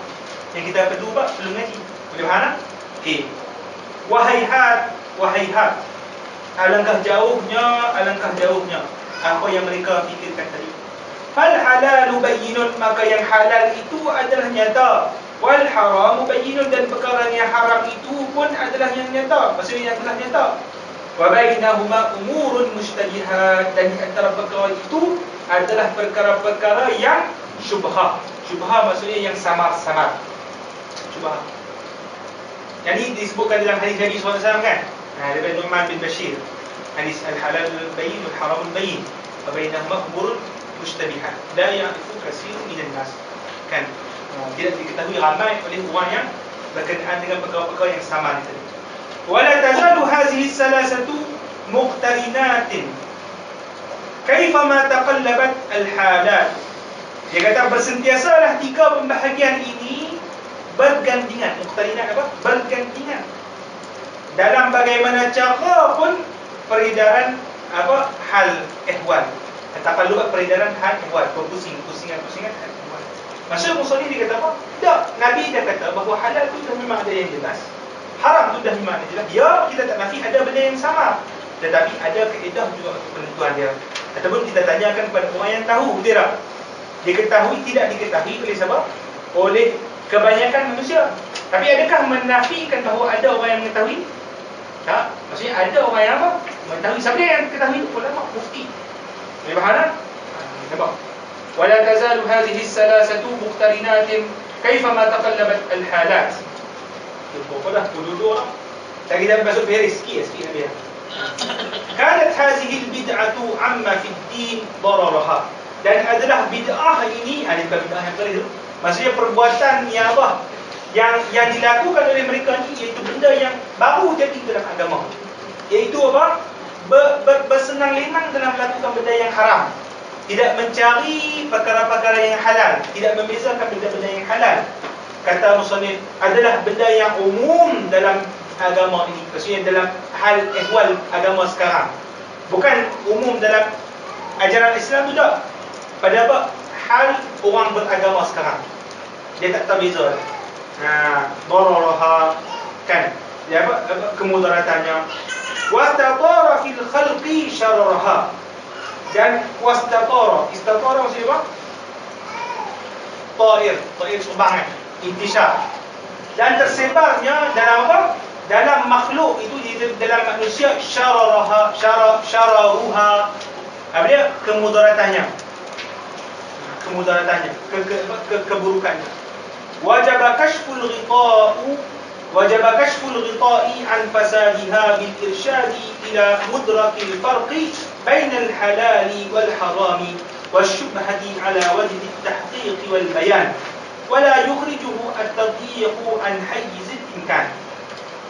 yang kita perlu ngaji. Boleh faham? Okey. Wahaihat. Alangkah jauhnya apa yang mereka fikirkan tadi. Fal halalu bayyinun, maka yang halal itu adalah nyata. Wal haramu bayyinun, dan perkara yang haram itu pun adalah yang nyata. Maksudnya yang telah nyata. Wa bainahuma umurun mushtabihat, dan di antara perkara itu adalah perkara-perkara yang syubhah. Syubhah maksudnya yang samar-samar. Syubhah. Jadi disebutkan dalam hadis Nabi SAW, kan? Daripada Nu'man bin Bashir, hadis al-halal al-bayyin wal-haram al-bayyin wa bainahuma umurun mushtabihat la ya'rifu katsirun minan nas. Kan? Tidak diketahui ramai oleh orang yang berkenaan dengan perkara-perkara yang samar tadi. Wala tazalu hadhihi salasatu muqtarinatin kaifama taqallabat al-halat. Dia kata bersentiasalah tiga pembahagian ini bergantian. Muqtarinat apa? Bergantian. Dalam bagaimana cara pun peredaran hal ehwal. Takalluq peredaran hal ehwal, pusingan ehwal. Maksud musannif dia kata apa? Tak, Nabi dah kata bahawa halal tu dah memang ada yang jelas. Haram tu dah memang ada jelas. Ya, kita tak nafi ada benda yang sama. Tetapi ada kaedah juga untuk penentuan dia. Ataupun kita tanyakan kepada orang yang tahu, betul tak? Diketahui, tidak diketahui oleh siapa? Oleh kebanyakan manusia. Tapi adakah menafikan bahawa ada orang yang mengetahui? Tak. Maksudnya ada orang yang mengetahui. Siapa yang ketahui? Ulama, mufti. Boleh faham tak? Nampak? Wala tazalu hadhihi as-salasatu muqtarinatin kaifama taqallabat al-halat. Apa dah? Duduk lah. Tak kita masuk Paris sikit Nabi. Kanat hadhihi al-bid'atu amma fi ad-din dararaha. Dan adalah bid'ah ini, ada bid'ah yang keliru. Maksudnya perbuatan yang yang dilakukan oleh mereka ni, iaitu benda yang baru jadi dalam agama. Iaitu bersenang-lenang dalam melakukan benda yang haram. Tidak mencari perkara-perkara yang halal, tidak membezakan benda-benda yang halal. Kata musannif, adalah benda yang umum dalam agama ini. Maksudnya dalam hal ehwal agama sekarang. Bukan umum dalam ajaran Islam tu tak. Pada hal orang beragama sekarang. Dia tak tahu beza. Dararaha, kan? Dia kemudaratannya. Wastatara fil khalqi syararaha. Dan istatara maksudnya apa? Ta'ir terbang, intishar. Dan tersebarnya dalam apa? Dalam makhluk itu, dalam manusia, syararuha. Apa dia? Kemudaratannya, keburukannya. Wajaba kashful ghita'i an fasadiha bil irsyadi ila mudrakil farqi bainal halali wal harami wasyubhati ala wajhi at-tahqiq wal bayan wala yukhrijuhu at-tadyiq an hayyiz al-imkan.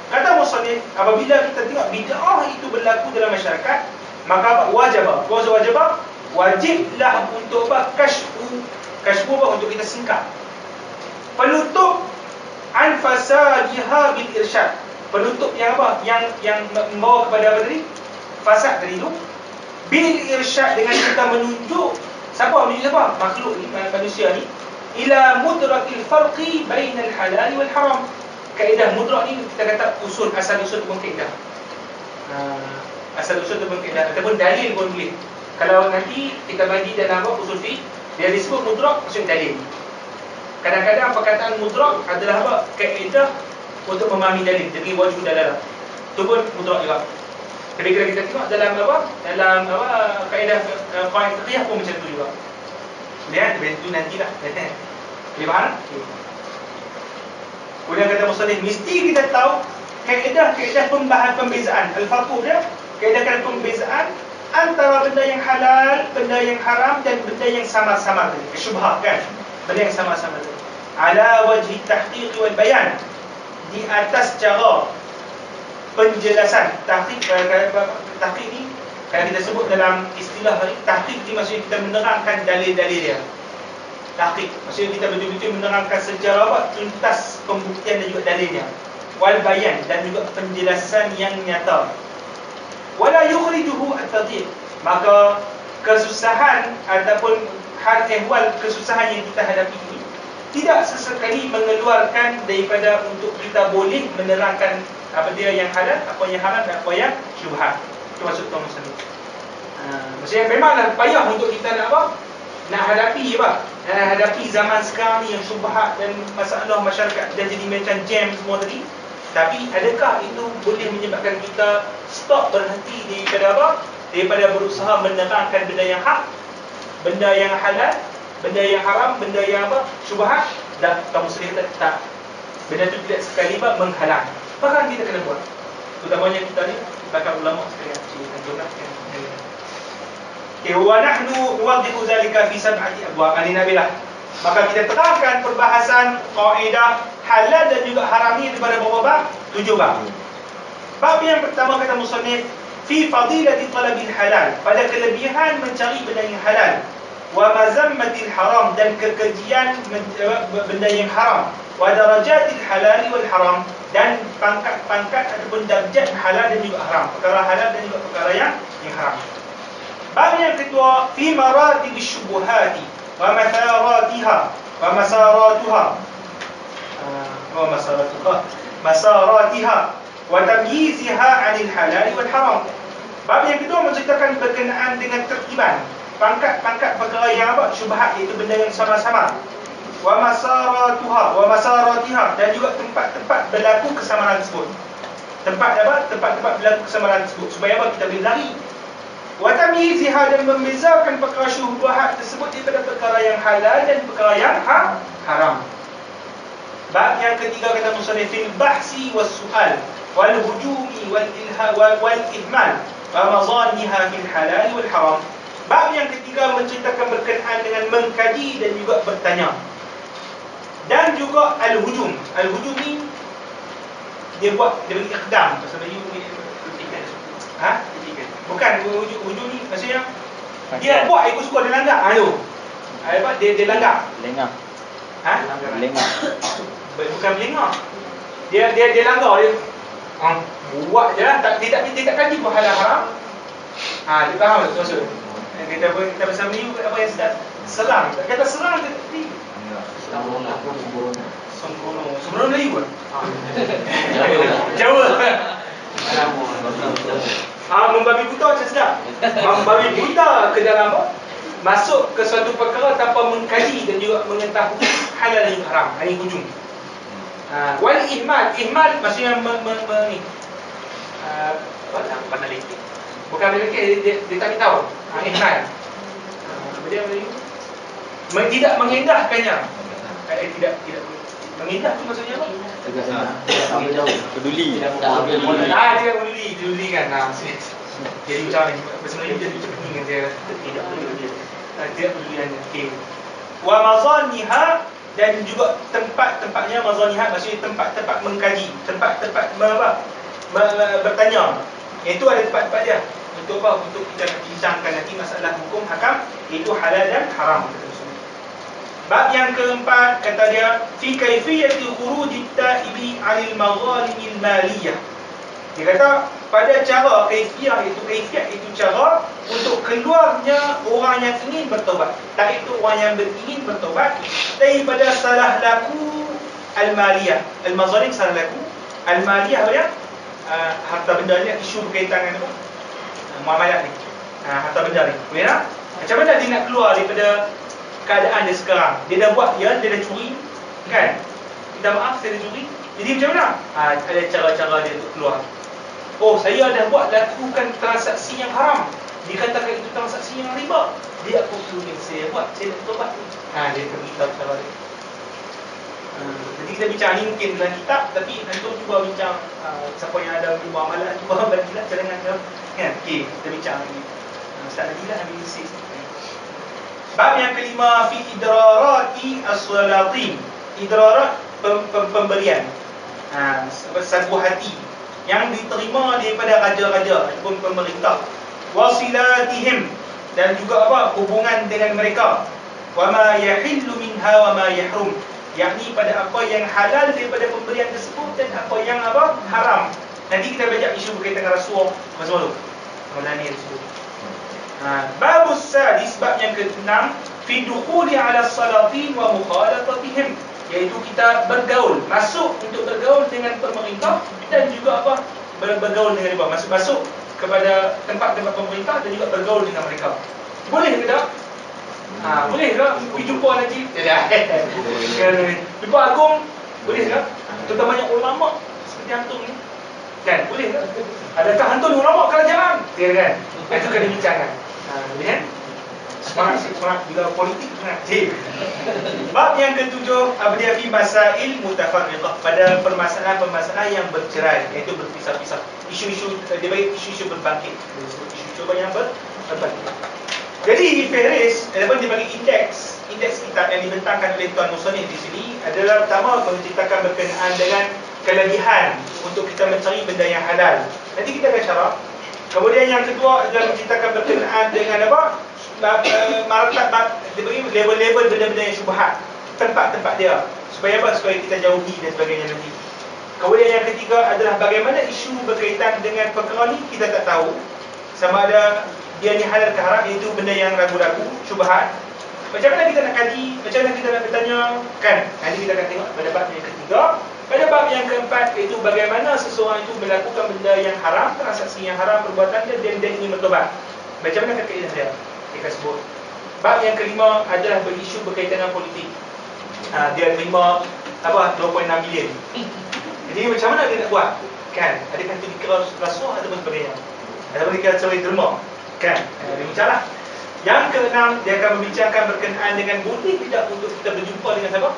Kata musannif, apabila kita tengok bid'ah itu berlaku dalam masyarakat, maka wajiblah untuk kashfu untuk kita singkap, penutup an fasadiha bil irsyad, penutup yang yang membawa kepada apa tadi? Fasad tadi tu. Bil irsyad, dengan kita menunjuk makhluk ni, manusia ni, ila mudrakil farqi bainal halal wal haram. Kaedah mudrak ni kita kata asal usul pun kaedah. Asal usul pun kaedah ataupun dalil pun boleh. Kalau nanti kita bagi dalam usul fiqh, dia disebut mudrak, maksud dalil. Kadang-kadang perkataan mudrak adalah kaedah untuk memahami dalil, jadi wajib dalalah. Itu pun mudrak juga. Tapi kalau kita tengok dalam kaedah qaid fiqh pun macam tu juga. Lihat itu nantilah. Boleh faham? Kemudian kata musannif, mesti kita tahu kaedah pembezaan. Al-farqu dia kaedah pembezaan antara benda yang halal, benda yang haram dan benda yang sama-sama tadi. Syubhah, kan? Benda yang sama-sama tadi. Ala wajhi tahqiq wal bayan, di atas cara penjelasan. Tahqiq ni kalau kita sebut dalam istilah tahqiq ni, maksudnya kita menerangkan dalil-dalil dia. Tahqiq maksudnya kita betul-betul menerangkan secara tuntas pembuktian dan juga dalilnya. Wal bayan, dan juga penjelasan yang nyata. Wala yukhrijuhu at-tadhiq, maka kesusahan ataupun hal ehwal kesusahan yang kita hadapi ini tidak sesekali mengeluarkan daripada untuk kita boleh menerangkan apa dia yang halal, apa yang haram dan apa yang syubhat. Itu maksud Tuan Muslim. Maksudnya memanglah payah untuk kita nak hadapi hadapi zaman sekarang ni yang syubhat dan masalah masyarakat dah jadi macam jam semua tadi. Tapi adakah itu boleh menyebabkan kita stop, berhenti daripada berusaha menerangkan benda yang hak, benda yang halal, benda yang haram, benda yang syubhat? Dan kaum muslim kata tak. Benda itu tidak sekali menghalang. Bahkan kita kena buat. Utamanya kita ni bakal ulama sekalian. Wa nahnu nuwaddihu zalika fi sab'ati abwab. Nabilah. Maka kita terangkan perbahasan kaedah halal dan juga haram ini daripada berapa bab? 7 bab. Bab yang pertama kata musannif, fi fadilati talabil halal, pada kelebihan mencari benda yang halal. wa mazammatil haram, dan kekejian benda yang haram, wa darajatil halal wal haram, dan pangkat-pangkat ataupun darjat halal dan juga haram, perkara halal dan juga perkara yang haram. Bab yang kedua, fi maratib syubuhati wa matharatiha wa masaratuha masaratiha wa tamyiziha 'anil halal wal haram. Bab yang kedua menceritakan berkenaan dengan tertiban pangkat-pangkat perkara yang apa? Syubhat, iaitu benda yang sama-sama. Wa masaratiha, dan juga tempat-tempat berlaku kesamaan tersebut. Tempat-tempat berlaku kesamaan tersebut, supaya apa? Kita boleh lari. Wa tamyiziha, dan membezakan perkara syubhat tersebut daripada perkara yang halal dan perkara yang haram. Bab yang ketiga kata musannif, fil bahsi was su'al wal hujumi wal ihmal wa mazaniha fil halal wal haram. Bab yang ketiga menceritakan berkenaan dengan mengkaji dan juga bertanya, dan juga al-hujum. Al-hujum ni dia bagi iqdam, bahasa Melayu ni bukan hujum ni maksudnya dia buat ikut suka, dia langgar. Dia langgar. Lengah. Lengah. Bukan melengah. Dia langgar, dia buat je lah, dia tak kaji pun halal haram. Dia faham tak maksud? Kita bahasa Melayu apa yang serang. Kata serang tadi. Sembrono Melayu pun. Jawa. Membabi buta macam sedap. Membabi buta ke dalam apa? Masuk ke suatu perkara tanpa mengkaji dan juga mengetahui halal dan haram. Ini hujung. Wal ihmal maksudnya peneliti. Bukan peneliti, dia tak tahu. Ihmal. Tidak mengindahkannya. Tidak mengindah tu maksudnya apa? Peduli. Dia peduli kan. Jadi macam ni, sebenarnya jadi macam ni kan, dia tidak peduli. Tidak peduliannya. Okey. Wa mazaniha, dan juga tempat-tempatnya. Mazaniha maksudnya tempat-tempat mengkaji, tempat-tempat bertanya. Itu ada tempat-tempat dia. Untuk apa? Untuk kita nak bincangkan nanti masalah hukum hakam, itu halal dan haram. Bab yang keempat kata dia, fi kaifiyati khurujit taibi 'anil maghalimil maliyah. Dia kata pada cara kaifiah itu cara untuk keluarnya orang yang ingin bertaubat. Tak itu orang yang ingin bertaubat daripada salah laku al-maliyah. Al-mazalim salah laku. Al-maliyah apa dia? Harta benda ni, isu berkaitan dengan apa? Muamalat ni. Harta benda ni. Boleh. Macam mana dia nak keluar daripada keadaan dia sekarang? Dia dah buat, dia dah curi, kan? Minta maaf, saya dah curi. Jadi macam mana? Ada cara-cara dia untuk keluar. Saya dah buat, lakukan transaksi yang haram. Dikatakan itu transaksi yang riba. Dia apa perlu yang saya buat? Saya nak tobat. Dia beritahu cara dia. Jadi kita bincang ni mungkin dalam kitab, tapi nanti cuba bincang siapa yang ada muamalah, cuba bagi lah cadangan dia. Kan? Okey, kita bincang lagi. Ustaz Nabilah ambil isi. Bab yang kelima, fi idrarati as-salatin. Idrarat pemberian. Sagu hati yang diterima daripada raja-raja ataupun pemerintah. Wasilatihim, dan juga apa? Hubungan dengan mereka. Wa ma yahillu minha wa ma yahrum, yakni pada apa yang halal daripada pemberian tersebut dan apa yang apa? Haram. Nanti kita baca isu berkaitan dengan rasuah masa lalu. Maulana tersebut. Babus sadis, bab yang ke-6, fi dukhuli 'ala salatin wa mukhalatatihim, iaitu kita bergaul, masuk untuk bergaul dengan pemerintah dan juga apa? Bergaul dengan mereka, masuk kepada tempat-tempat pemerintah dan juga bergaul dengan mereka. Boleh ke tak? Boleh ke? Pergi jumpa nanti. Jumpa agung, boleh ke? Terutamanya ulama seperti antum ni. Kan? Boleh ke? Adakah antum ulama kerajaan? Ya kan? Itu kena bincangkan. Boleh kan? Semangat juga politik semangat. Bab yang ke-7, abdia fi masail mutafarriqah, pada permasalahan-permasalahan yang bercerai, iaitu berpisah-pisah. Isu-isu, dia bagi isu-isu berbangkit. Isu-isu yang berbangkit. Jadi di Faris, dia bagi indeks kitab yang dibentangkan oleh Tuan Musonif di sini adalah pertama menceritakan berkenaan dengan kelebihan untuk kita mencari benda yang halal. Nanti kita akan syarah. Kemudian yang kedua adalah menceritakan berkenaan dengan apa? dia bagi label-label benda-benda yang syubhat, tempat-tempat dia, supaya apa? Supaya kita jauhi dan sebagainya nanti. Kemudian yang ketiga adalah bagaimana isu berkaitan dengan perkara ni kita tak tahu sama ada dia ni halal ke haram, itu benda yang ragu-ragu, syubhat. Macam mana kita nak kaji, macam mana kita nak bertanya, kan? Nanti kita akan tengok pada bab yang ketiga. Pada bab yang keempat, iaitu bagaimana seseorang itu melakukan benda yang haram, transaksi yang haram, perbuatan dia, dan dia ingin bertobat. Macam mana kaedah dia? Kita sebut. Bab yang kelima adalah berisu berkaitan dengan politik. Dia terima apa 2.6 bilion. Jadi macam mana dia nak buat? Kan? Adakah itu dikira rasuah ataupun sebagainya? Ataupun dikira sebagai derma? Kan? Dia bincanglah. Yang keenam, dia akan membincangkan berkenaan dengan boleh tidak untuk kita berjumpa dengan siapa?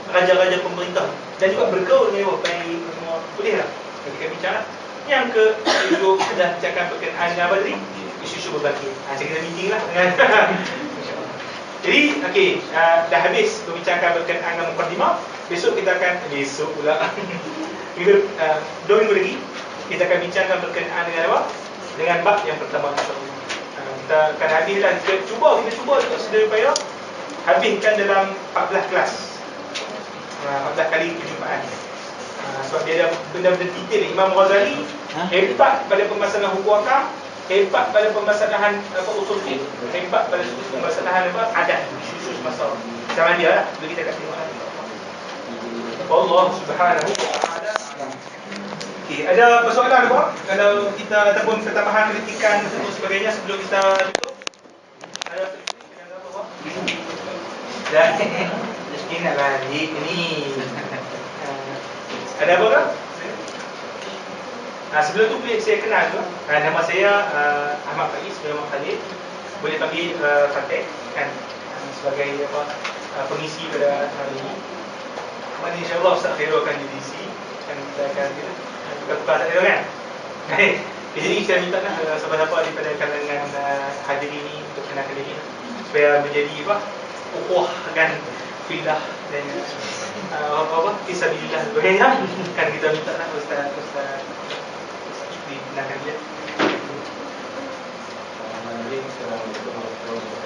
Raja-raja pemerintah. Dan juga bergaul dengan baik semua. Boleh tak? Jadi kita bincanglah. Yang ke-7 adalah bincangkan berkenaan dengan apa tadi? Isu-isu berbangkit. Saya kita meeting lah dengan jadi, okey, dah habis berbincangkan berkenaan dengan mukadimah. Besok kita akan, besok pula minggu, 2 minggu lagi kita akan bincangkan berkenaan dengan apa? Dengan bab yang pertama. Kita akan habislah, kita cuba juga sedaya upaya habiskan dalam 14 kelas, 14 kali perjumpaan. Sebab dia ada benda-benda detail. Imam Ghazali hebat pada permasalahan hukum akam, hebat pada permasalahan usul fiqh, hebat pada permasalahan adat, isu-isu semasa zaman dia lah. Bila kita akan tengok lagi. Allah Subhanahu wa taala. Okey, ada persoalan apa? Kalau kita ataupun pertambahan kritikan dan sebagainya sebelum kita tutup? Ada kritikan apa? Dah. Mesti nak balik ni. Ada apa kan? Sebelum tu boleh saya kenal tu. Nama saya Ahmad Faiz bin Muhammad Khalid. Boleh panggil Fateh kan, sebagai apa pengisi pada hari ini. Mana insya-Allah Ustaz Khairul akan diisi dan kita akan tukar-tukar saja kan. Jadi saya minta siapa-siapa daripada kalangan hadir ini untuk kenalkan diri supaya menjadi apa? Ukhuwah kan, filah dan apa fisabilillah sebagainya. Kan kita minta lah Ustaz dikenalkan dia. Assalamualaikum warahmatullahi wabarakatuh.